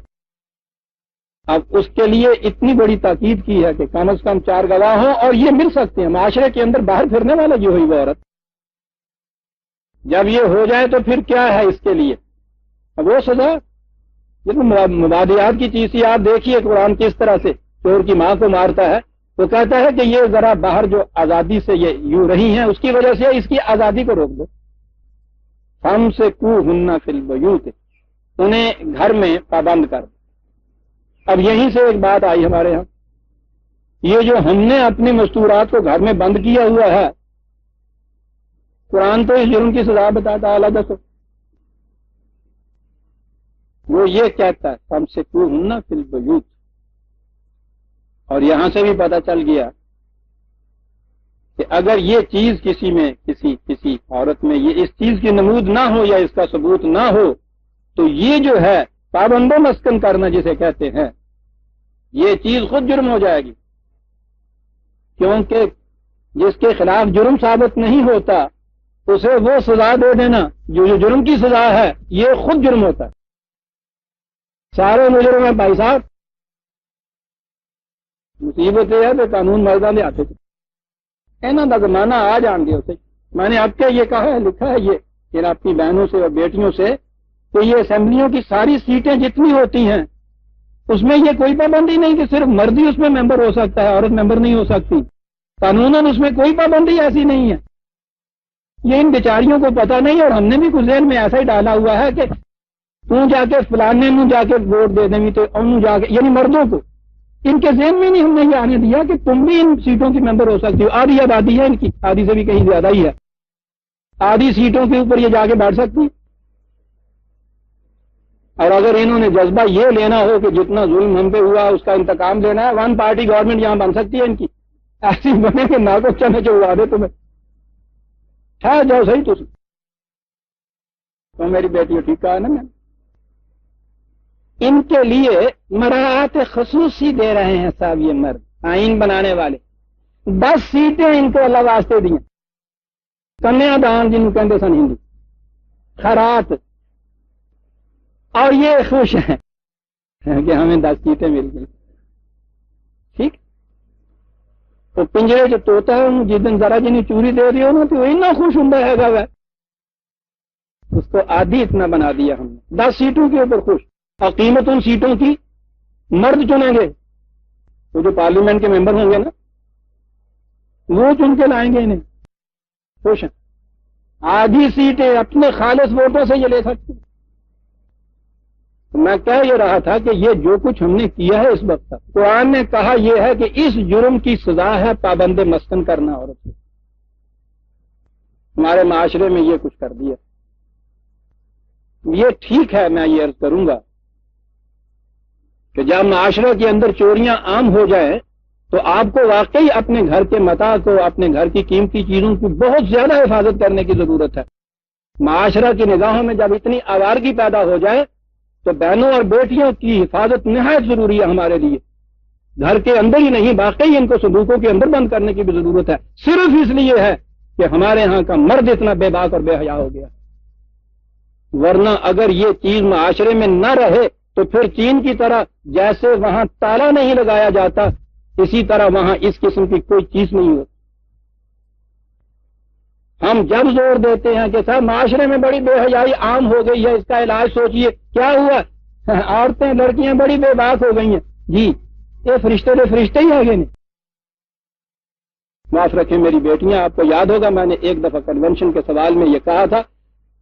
اب اس کے لیے اتنی بڑی تاکید کی ہے کہ کم از کم 4 گواہ ہوں اور یہ مل سکتے ہیں. معاشرے کے اندر باہر پھرنے والا جو ہوئی وہ عورت، جب یہ ہو جائے تو پھر کیا ہے اس کے لیے؟ اب وہ سزا جس میں مبادیات کی چیز تھی. آپ دیکھیے قرآن کس طرح سے چور کی ماں کو مارتا ہے، وہ کہتا ہے کہ یہ ذرا باہر جو آزادی سے یہ یوں رہی ہیں اس کی وجہ سے اس کی آزادی کو روک دو. ہم سے کو ہننا فی البیوت، انہیں گھر میں پابند کر دو. اب یہیں سے ایک بات آئی ہمارے ہاں، یہ جو ہم نے اپنی مستورات کو گھر میں بند کیا ہوا ہے، قرآن تو اس جرم کی سزا بتاتا ہے. دسو وہ یہ کہتا ہے ہم سے کو ہننا فی البیوت. اور یہاں سے بھی پتہ چل گیا کہ اگر یہ چیز کسی میں کسی عورت میں یہ اس چیز کی نمود نہ ہو یا اس کا ثبوت نہ ہو تو یہ جو ہے پابند و مسکن کرنا جسے کہتے ہیں، یہ چیز خود جرم ہو جائے گی. کیونکہ جس کے خلاف جرم ثابت نہیں ہوتا اسے وہ سزا دے دینا جو جرم کی سزا ہے، یہ خود جرم ہوتا ہے. سارے مجرم ہیں بھائی صاحب. مصیبت یہ ہے کہ قانون مردہ لے آتے تھے اینا دا زمانہ آ جان گے اسے. میں نے اب کے یہ کہا ہے، لکھا ہے یہ اپنی بہنوں سے اور بیٹیوں سے کہ یہ اسمبلیوں کی ساری سیٹیں جتنی ہوتی ہیں اس میں یہ کوئی پابندی نہیں کہ صرف مرد ہی اس میں ممبر ہو سکتا ہے، عورت ممبر نہیں ہو سکتی. قانوناً اس میں کوئی پابندی ایسی نہیں ہے. یہ ان بیچاریوں کو پتہ نہیں، اور ہم نے بھی کچھ ذہن میں ایسا ہی ڈالا ہوا ہے کہ تو جا کے فلانے نو جا کے ووٹ دے دیں تو انہوں جا کے، یعنی مردوں کو ان کے ذہن میں نہیں ہم نے یہ آنے دیا کہ تم بھی ان سیٹوں کی ممبر ہو سکتی ہو. آدھی آبادی ہے ان کی، آدھی سے بھی کہیں زیادہ ہی ہے، آدھی سیٹوں کے اوپر یہ جا کے بیٹھ سکتی. اور اگر انہوں نے جذبہ یہ لینا ہو کہ جتنا ظلم ہم پہ ہوا اس کا انتقام لینا ہے، 1 پارٹی گورنمنٹ یہاں بن سکتی ہے ان کی، ایسی بنے کہ نہ کو چنے چڑوا دے تمہیں، ٹھہر جاؤ صحیح تو میری بیٹی ٹھیک کہا نا میں، ان کے لیے مراعات خصوصی دے رہے ہیں صاحب یہ مرد آئین بنانے والے، 10 سیٹیں ان کو اللہ واسطے دیں، کنیا دان جن کو کہتے سن ہندی، خیرات، اور یہ خوش ہیں کہ ہمیں 10 سیٹیں مل گئی، ٹھیک؟ تو پنجرے جو طوطا ہے جس دن ذرا جنہیں چوری دے رہی ہو نا تو وہ اتنا خوش ہوں ہے گا، اس کو عادی اتنا بنا دیا ہم نے، 10 سیٹوں کے اوپر خوش، اور قیمت ان سیٹوں کی مرد چنیں گے، وہ جو پارلیمنٹ کے ممبر ہوں گے نا وہ چن کے لائیں گے انہیں، خوش ہیں، آدھی سیٹیں اپنے خالص ووٹوں سے یہ لے سکتے ہیں۔ میں کہہ یہ رہا تھا کہ یہ جو کچھ ہم نے کیا ہے اس وقت تک، قرآن نے کہا یہ ہے کہ اس جرم کی سزا ہے پابند مسکن کرنا عورت سے، ہمارے معاشرے میں یہ کچھ کر دیا، یہ ٹھیک ہے، میں یہ عرض کروں گا کہ جب معاشرے کے اندر چوریاں عام ہو جائیں تو آپ کو واقعی اپنے گھر کے متاع کو، اپنے گھر کی قیمتی چیزوں کی بہت زیادہ حفاظت کرنے کی ضرورت ہے۔ معاشرہ کی نگاہوں میں جب اتنی آوارگی پیدا ہو جائے تو بہنوں اور بیٹیوں کی حفاظت نہایت ضروری ہے ہمارے لیے، گھر کے اندر ہی نہیں واقعی ان کو صندوقوں کے اندر بند کرنے کی بھی ضرورت ہے، صرف اس لیے ہے کہ ہمارے ہاں کا مرد اتنا بے باک اور بے حیا ہو گیا، ورنہ اگر یہ چیز معاشرے میں نہ رہے تو پھر چین کی طرح جیسے وہاں تالا نہیں لگایا جاتا اسی طرح وہاں اس قسم کی کوئی چیز نہیں ہوتی۔ ہم جب زور دیتے ہیں کہ صاحب معاشرے میں بڑی بے حیائی عام ہو گئی ہے، اس کا علاج سوچئے، کیا ہوا؟ عورتیں لڑکیاں بڑی بے باک ہو گئی ہیں، جی یہ فرشتے ہی آگے نہیں، معاف رکھیں میری بیٹیاں، آپ کو یاد ہوگا میں نے ایک دفعہ کنونشن کے سوال میں یہ کہا تھا،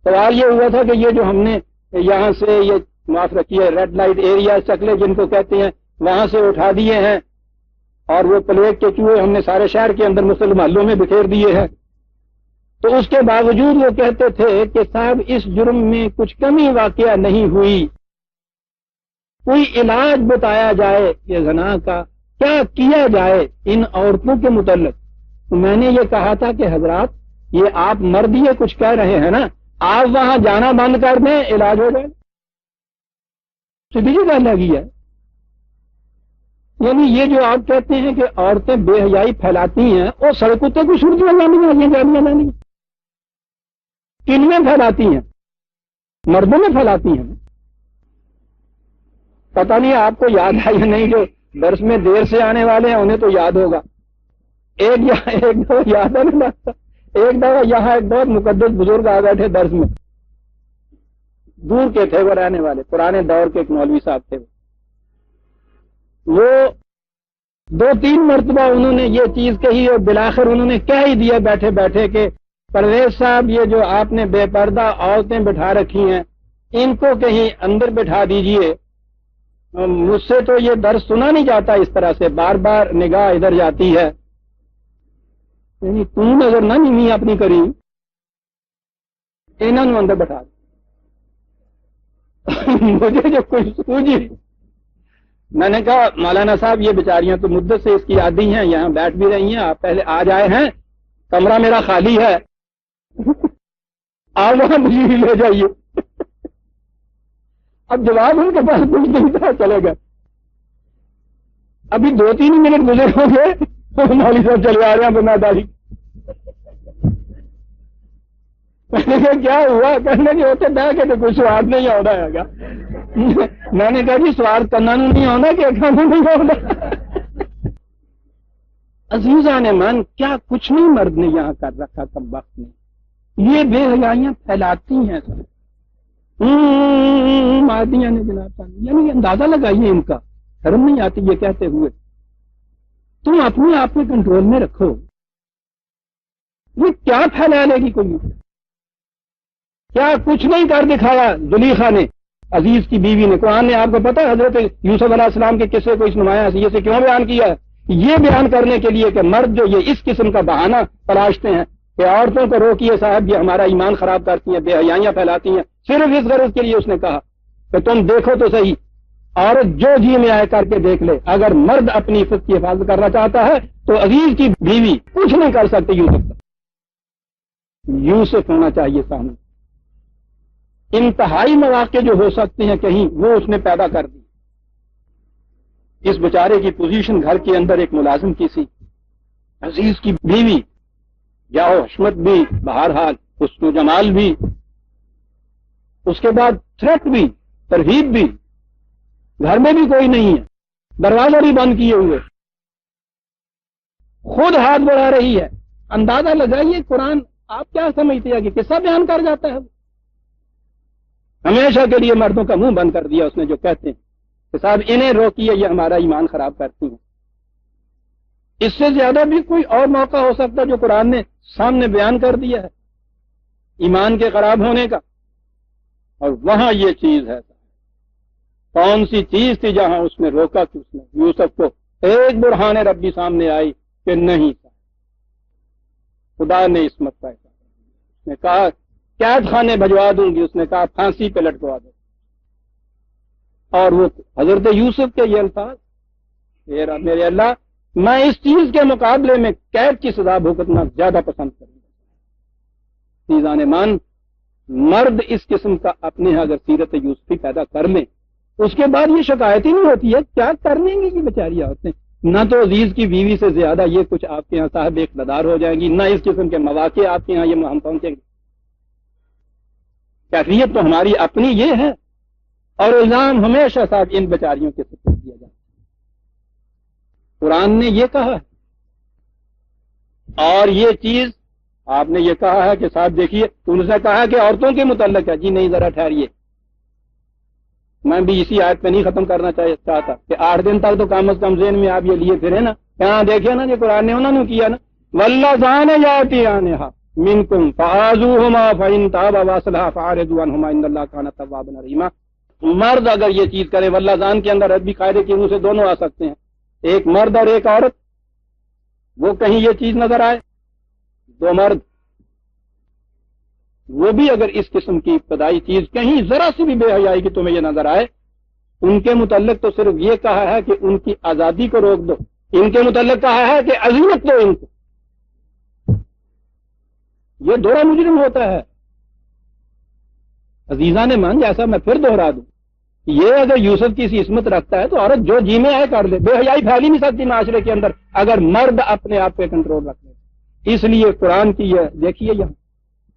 سوال یہ ہوا تھا کہ یہ جو ہم نے یہاں سے یہ معاف رکھیے ریڈ لائٹ ایریا چکلے جن کو کہتے ہیں وہاں سے اٹھا دیے ہیں اور وہ پلیگ کے چوہے ہم نے سارے شہر کے اندر مسلم محلوں میں بکھیر دیے ہیں، تو اس کے باوجود وہ کہتے تھے کہ صاحب اس جرم میں کچھ کمی واقعہ نہیں ہوئی، کوئی علاج بتایا جائے یہ زنا کا، کیا کیا جائے ان عورتوں کے متعلق؟ تو میں نے یہ کہا تھا کہ حضرات یہ آپ مرد یہ کچھ کہہ رہے ہیں نا، آپ وہاں جانا بند کر دیں علاج ہو جائے، سیدھی سی بات لگی ہے۔ یعنی یہ جو آپ کہتے ہیں کہ عورتیں بے حیائی پھیلاتی ہیں، وہ سڑکوں تک کچھ اردو جانی کن میں پھیلاتی ہیں؟ مردوں میں پھیلاتی ہیں، پتہ نہیں آپ کو یاد ہے یا نہیں، جو درس میں دیر سے آنے والے ہیں انہیں تو یاد ہوگا، ایک دفعہ یاد ہے نا، ایک دفعہ یہاں ایک بہت مقدس بزرگ آ بیٹھے درس میں، دور کے تھے وہ رہنے والے، پرانے دور کے ایک مولوی صاحب تھے، وہ 2-3 مرتبہ انہوں نے یہ چیز کہی اور بالآخر انہوں نے کہہ ہی دیا بیٹھے بیٹھے کہ پرویز صاحب یہ جو آپ نے بے پردہ عورتیں بٹھا رکھی ہیں ان کو کہیں اندر بٹھا دیجئے، مجھ سے تو یہ درس سنا نہیں جاتا اس طرح سے، بار بار نگاہ ادھر جاتی ہے، یعنی تو نظر نہ نیمی اپنی کری، انہوں نے اندر بٹھا مجھے جو کچھ سوجی، میں نے کہا مولانا صاحب یہ بیچاریاں تو مدت سے اس کی عادی ہیں، یہاں بیٹھ بھی رہی ہیں، آپ پہلے آ جائے ہیں، کمرہ میرا خالی ہے، آپ وہاں مجھے لے جائیے۔ اب جواب ان کے پاس کچھ نہیں تھا، چلے گئے۔ ابھی 2-3 منٹ گزرے ہوں گے مولوی صاحب چلے آ رہے ہیں بنا داری، میں نے کہا کیا ہوا؟ کہنے کے ہوتے تھا کہ کوئی سواد نہیں آنا ہے گا، میں نے کہا جی سواد کرنا نہیں آنا کہ کھانا نہیں آنا۔ عزیزان من کیا کچھ نہیں مرد نے یہاں کر رکھا کم وقت میں، یہ بے حیائیاں پھیلاتی ہیں سر، مادیاں نے جناب، یعنی اندازہ لگائیے ان کا، شرم نہیں آتی یہ کہتے ہوئے، تم اپنے آپ کو کنٹرول میں رکھو، یہ کیا پھیلا لے گی کوئی؟ کیا کچھ نہیں کر دکھایا زلیخا نے، عزیز کی بیوی نے؟ قرآن نے آپ کو پتا ہے حضرت یوسف علیہ السلام کے قصے کو اس نمایاں حیثیت سے کیوں بیان کیا ہے؟ یہ بیان کرنے کے لیے کہ مرد جو یہ اس قسم کا بہانہ تلاشتے ہیں کہ عورتوں کو روکیے صاحب یہ ہمارا ایمان خراب کرتی ہیں، بے حیائیاں پھیلاتی ہیں، صرف اس غرض کے لیے اس نے کہا کہ تم دیکھو تو صحیح، عورت جو جی میں آئے کر کے دیکھ لے، اگر مرد اپنی عزت کی حفاظت کرنا چاہتا ہے تو عزیز کی بیوی کچھ نہیں کر سکتی یوسف ہونا چاہیے سامنے۔ انتہائی مواقع جو ہو سکتے ہیں کہیں، وہ اس نے پیدا کر دی۔ اس بیچارے کی پوزیشن گھر کے اندر ایک ملازم کی سی، عزیز کی بیوی، جاؤ حشمت بھی، بہرحال حسن و جمال بھی، اس کے بعد تھریٹ بھی، ترغیب بھی، گھر میں بھی کوئی نہیں ہے، دروازہ بھی بند کیے ہوئے، خود ہاتھ بڑھا رہی ہے۔ اندازہ لگائیے قرآن آپ کیا سمجھتے ہیں کہ قصہ بیان کر جاتا ہے؟ ہمیشہ کے لیے مردوں کا منہ بند کر دیا اس نے، جو کہتے ہیں کہ صاحب انہیں روکیے، یہ ہمارا ایمان خراب کرتی ہیں۔ اس سے زیادہ بھی کوئی اور موقع ہو سکتا جو قرآن نے سامنے بیان کر دیا ہے ایمان کے خراب ہونے کا، اور وہاں یہ چیز ہے۔ کون سی چیز تھی جہاں اس نے روکا کہ اس نے یوسف کو ایک برہان ربی سامنے آئی کہ نہیں، خدا نے عصمت کا احساس اس نے کہا قید خانے بھجوا دوں گی، اس نے کہا پھانسی پہ لٹکوا دو، اور وہ حضرت یوسف کے یہ الفاظ، میرے اللہ میں اس چیز کے مقابلے میں قید کی سزا بھگتنا زیادہ پسند کروں گا۔ عزیزان مان، مرد اس قسم کا اپنے یہاں اگر سیرت یوسفی پیدا کر لیں، اس کے بعد یہ شکایت ہی نہیں ہوتی ہے کیا کر لیں گی یہ بیچاری عورتیں، نہ تو عزیز کی بیوی سے زیادہ یہ کچھ آپ کے یہاں صاحب اقتدار ہو جائیں گی، نہ اس قسم کے مواقع آپ کے یہاں یہ ہم پہنچیں گے۔ کیفیت تو ہماری اپنی یہ ہے، اور الزام ہمیشہ صاحب ان بیچاریوں کے سپرد کیا جاتا ہے۔ قرآن نے یہ کہا ہے، اور یہ چیز آپ نے یہ کہا ہے کہ صاحب دیکھیے، ان سے کہا کہ عورتوں کے متعلق ہے، جی نہیں ذرا ٹھہریے، میں بھی اسی آیت پہ نہیں ختم کرنا چاہتا کہ 8 دن تک تو کم از کم ذہن میں آپ یہ لیے پھرے نا، یہاں دیکھیں نا کہ قرآن نے انہوں نے کیا نا، واللذان یاتیانھا منکم فآذوہما فإن تابا واصلحا فأعرضوا عنہما ان اللہ کان توابا رحیما۔ مرد اگر یہ چیز کرے، واللذان کے اندر عربی قاعدے کی روح سے دونوں آ سکتے ہیں، ایک مرد اور ایک عورت، وہ کہیں یہ چیز نظر آئے، دو مرد، وہ بھی اگر اس قسم کی ابتدائی چیز کہیں ذرا سی بھی بے حیائی کی تمہیں یہ نظر آئے، ان کے متعلق تو صرف یہ کہا ہے کہ ان کی آزادی کو روک دو، ان کے متعلق کہا ہے کہ عزیمت دو ان کو۔ یہ دوہرا مجرم ہوتا ہے عزیزان مان، جیسا میں پھر دوہرا دوں، یہ اگر یوسف کی سی عصمت رکھتا ہے تو عورت جو جی میں آئے کر لے، بے حیائی پھیلی نہیں سکتی معاشرے کے اندر اگر مرد اپنے آپ پہ کنٹرول رکھ لے۔ اس لیے قرآن کی یہ دیکھیے، یہاں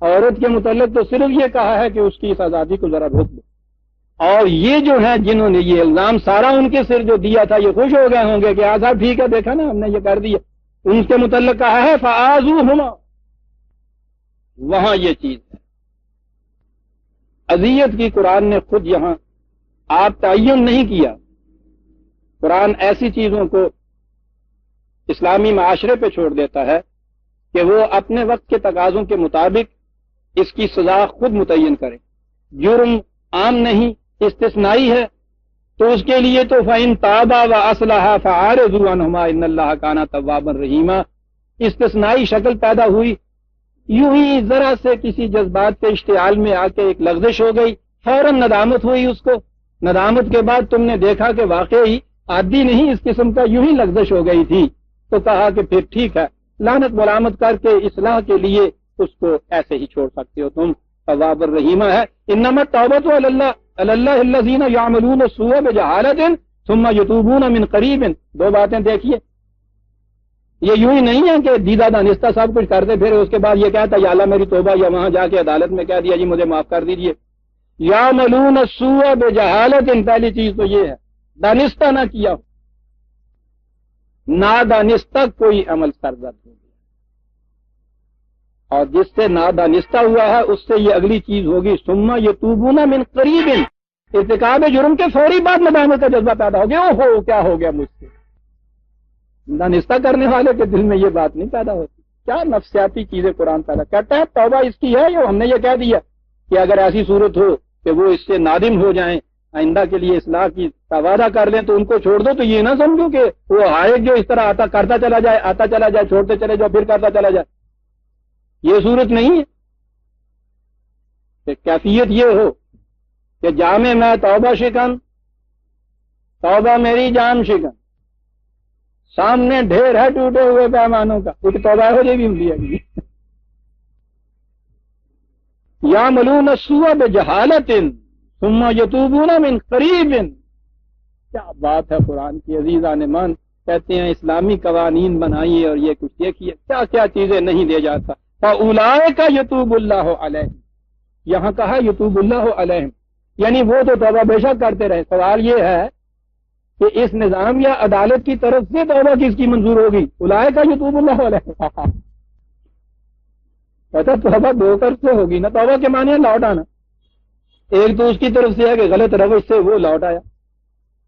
عورت کے متعلق تو صرف یہ کہا ہے کہ اس کی اس آزادی کو ذرا روک دو، اور یہ جو ہے جنہوں نے یہ الزام سارا ان کے سر جو دیا تھا، یہ خوش ہو گئے ہوں گے کہ آزاد ٹھیک ہے، دیکھا نا ہم نے یہ کر دیا، ان کے متعلق کہا ہے فآذوہما، وہاں یہ چیز ہے۔ اذیت کی قرآن نے خود یہاں آپ تعین نہیں کیا، قرآن ایسی چیزوں کو اسلامی معاشرے پہ چھوڑ دیتا ہے کہ وہ اپنے وقت کے تقاضوں کے مطابق اس کی سزا خود متعین کرے۔ جرم عام نہیں، استثنائی ہے، تو اس کے لیے تو فَإِن تَابَا وَأَصْلَحَا فَأَعْرِضُوا عَنْهُمَا إِنَّ اللَّهَ كَانَ تَوَّابًا رَحِيمًا۔ استثنائی شکل پیدا ہوئی، یوں ہی ذرا سے کسی جذبات کے اشتعال میں آ کے ایک لغزش ہو گئی، فوراً ندامت ہوئی اس کو، ندامت کے بعد تم نے دیکھا کہ واقعی عادی نہیں اس قسم کا، یوں ہی لغزش ہو گئی تھی، تو کہا کہ پھر ٹھیک ہے، لعنت ملامت کر کے اصلاح کے لیے اس کو ایسے ہی چھوڑ سکتے ہو تم، تواب الرحیم ہے۔ انما التوبۃ علی اللہ الذین یعملون السوء بجہالۃ ثم یتوبون من قریب۔ دو باتیں دیکھیے، یہ یوں ہی نہیں ہے کہ دیدہ دانستہ سب کچھ کرتے پھر اس کے بعد یہ کہتا یا اللہ میری توبہ، یا وہاں جا کے عدالت میں کہہ دیا جی مجھے معاف کر دیجیے۔ یعملون السوء بجہالۃ، پہلی چیز تو یہ ہے دانستہ نہ کیا ہو، نادانستہ کوئی عمل سرزد ہو گیا، اور جس سے نادانستہ ہوا ہے اس سے یہ اگلی چیز ہوگی ثم یتوبون من قریب، ارتکاب جرم کے فوری بعد ندامت کا جذبہ پیدا ہو گیا، اوہو کیا ہو گیا مجھ سے۔ دانستہ کرنے والے کے دل میں یہ بات نہیں پیدا ہوتی۔ کیا نفسیاتی چیزیں قرآن پیدا کرتا ہے۔ توبہ اس کی ہے، یہ ہم نے یہ کہہ دیا کہ اگر ایسی صورت ہو کہ وہ اس سے نادم ہو جائیں، آئندہ کے لیے اصلاح کی وعدہ کر لیں تو ان کو چھوڑ دو، تو یہ نہ سمجھو کہ وہ آئے جو اس طرح آتا کرتا چلا جائے، آتا چلا جائے، چھوڑتے چلے جاؤ، پھر کرتا چلا جائے، یہ صورت نہیں ہے۔ کہ کیفیت یہ ہو کہ جامع میں توبہ شکن، توبہ میری جام شکن، سامنے ڈھیر ہے ٹوٹے ہوئے پیمانوں کا، کچھ توبہ ہو جائے بھی لیا گئی یا ملون السوء بجہالت ثم یتوبون من قریب. کیا بات ہے قرآن کی عزیزان من. کہتے ہیں اسلامی قوانین بنائیے اور یہ کچھ دیکھیے کیا کیا چیزیں نہیں دے جاتا. فاولئک یتوب اللہ علیہم، یہاں کہا یتوب اللہ علیہم، یعنی وہ تو توبہ بے شک کرتے رہے. سوال یہ ہے کہ اس نظام یا عدالت کی طرف سے توبہ کس کی منظور ہوگی؟ اولئک یتوب اللہ علیہم. پتہ توبہ دو طرف سے ہوگی نا. توبہ کے معنی ہے لوٹ آنا. ایک تو اس کی طرف سے ہے کہ غلط روش سے وہ لوٹ آیا،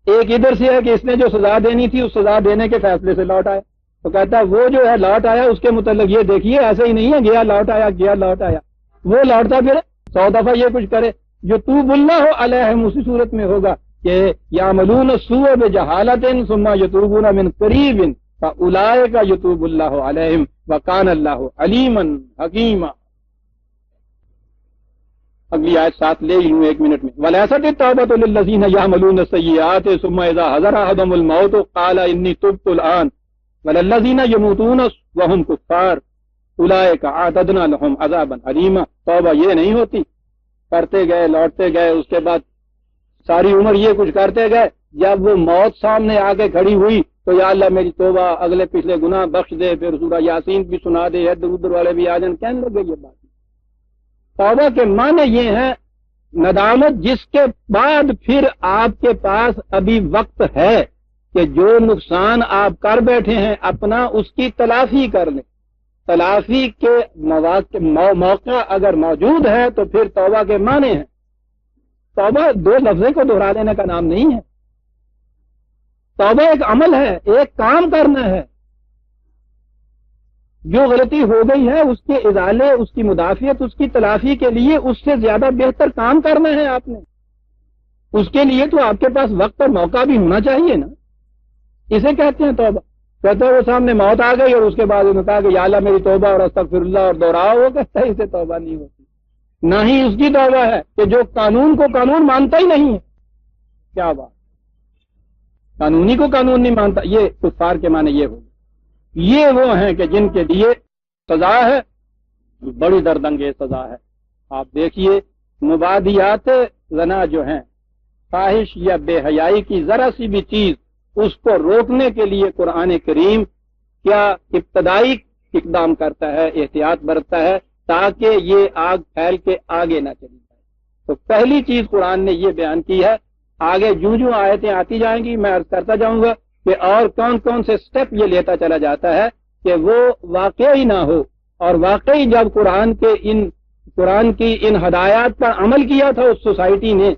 ایک ادھر سے ہے کہ اس نے جو سزا دینی تھی اس سزا دینے کے فیصلے سے لوٹ آیا. تو کہتا ہے وہ جو ہے لوٹ آیا اس کے متعلق یہ دیکھیے ایسے ہی نہیں ہے گیا لوٹ آیا گیا لوٹ آیا، وہ لوٹتا پھر 100 دفعہ یہ کچھ کرے. یتوب اللہ علیہم اسی صورت میں ہوگا کہ یعملون السوء بجہالۃ ثم یتوبون من قریب فاولئک یتوب اللہ علیہم وکان اللہ علیما حکیما. اگلی آیت ساتھ لے لوں ایک منٹ میں. وَلَيْسَتِ التَّوْبَةُ لِلَّذِينَ يَعْمَلُونَ السَّيِّئَاتِ ثُمَّ إِذَا حَضَرَ أَحَدَهُمُ الْمَوْتُ قَالَ إِنِّي تُبْتُ الْآنَ وَلَلَّذِينَ يَمُوتُونَ وَهُمْ كُفَّارٌ أُولَئِكَ أَعْتَدْنَا لَهُمْ عَذَابًا أَلِيمًا. توبہ یہ نہیں ہوتی، کرتے گئے لوٹتے گئے، اس کے بعد ساری عمر یہ کچھ کرتے گئے، جب وہ موت سامنے آ کے کھڑی ہوئی تو یا اللہ میری توبہ، اگلے پچھلے گناہ بخش دے، پھر سورہ یاسین بھی سنا دے، ادھر ادھر والے بھی آ جائیں، کہنے لگے یہ بات. توبہ کے معنی یہ ہے ندامت جس کے بعد پھر آپ کے پاس ابھی وقت ہے کہ جو نقصان آپ کر بیٹھے ہیں اپنا اس کی تلافی کر لیں. تلافی کے موقع اگر موجود ہے تو پھر توبہ کے معنی ہیں. توبہ دو لفظیں کو دہرا دینے کا نام نہیں ہے. توبہ ایک عمل ہے، ایک کام کرنا ہے. جو غلطی ہو گئی ہے اس کے ازالے، اس کی مدافعت، اس کی تلافی کے لیے اس سے زیادہ بہتر کام کرنا ہے آپ نے. اس کے لیے تو آپ کے پاس وقت اور موقع بھی ہونا چاہیے نا. اسے کہتے ہیں توبہ. کہتے ہیں وہ سامنے موت آ گئی اور اس کے بعد انہوں نے کہا کہ یا اللہ میری توبہ اور استغفر اللہ اور دوہراؤ، وہ کہتا ہے اسے توبہ نہیں ہوتی. نہ ہی اس کی توبہ ہے کہ جو قانون کو قانون مانتا ہی نہیں ہے. کیا بات، قانونی کو قانون نہیں مانتا. یہ کفار کے معنی یہ ہوگا. یہ وہ ہیں کہ جن کے لیے سزا ہے، بڑی دردانگیز سزا ہے. آپ دیکھیے مبادیات زنا جو ہیں، فاحش یا بے حیائی کی ذرا سی بھی چیز، اس کو روکنے کے لیے قرآن کریم کیا ابتدائی اقدام کرتا ہے، احتیاط برتتا ہے تاکہ یہ آگ پھیل کے آگے نہ چلی جائے. تو پہلی چیز قرآن نے یہ بیان کی ہے. آگے جو آیتیں آتی جائیں گی میں عرض کرتا جاؤں گا کہ اور کون کون سے سٹیپ یہ لیتا چلا جاتا ہے کہ وہ واقعی نہ ہو. اور واقعی جب قرآن کی ان ہدایات پر عمل کیا تھا اس سوسائٹی نے،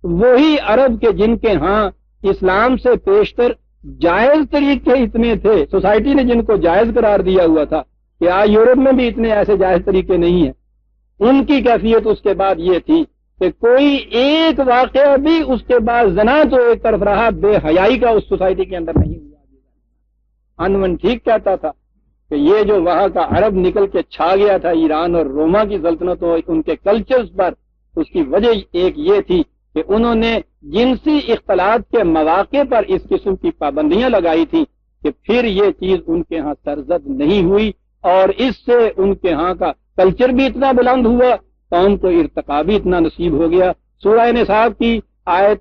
وہی عرب کے جن کے ہاں اسلام سے پیشتر جائز طریقے اتنے تھے، سوسائٹی نے جن کو جائز قرار دیا ہوا تھا کہ آج یورپ میں بھی اتنے ایسے جائز طریقے نہیں ہیں، ان کی کیفیت اس کے بعد یہ تھی کہ کوئی ایک واقعہ بھی اس کے بعد زنا تو ایک طرف رہا، بے حیائی کا اس سوسائٹی کے اندر نہیں ہوا. انون ٹھیک کہتا تھا کہ یہ جو وہاں کا عرب نکل کے چھا گیا تھا ایران اور روما کی سلطنتوں، ان کے کلچرز پر، اس کی وجہ ایک یہ تھی کہ انہوں نے جنسی اختلاط کے مواقع پر اس قسم کی پابندیاں لگائی تھی کہ پھر یہ چیز ان کے ہاں سرزد نہیں ہوئی اور اس سے ان کے ہاں کا کلچر بھی اتنا بلند ہوا، قوم کو ارتقا بھی اتنا نصیب ہو گیا. سورہ نساء کی آیت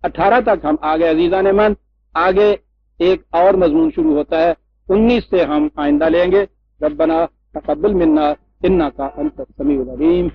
18 تک ہم آگے عزیزان من. آگے ایک اور مضمون شروع ہوتا ہے، 19 سے ہم آئندہ لیں گے. ربنا تقبل منا انک انت السمیع العلیم.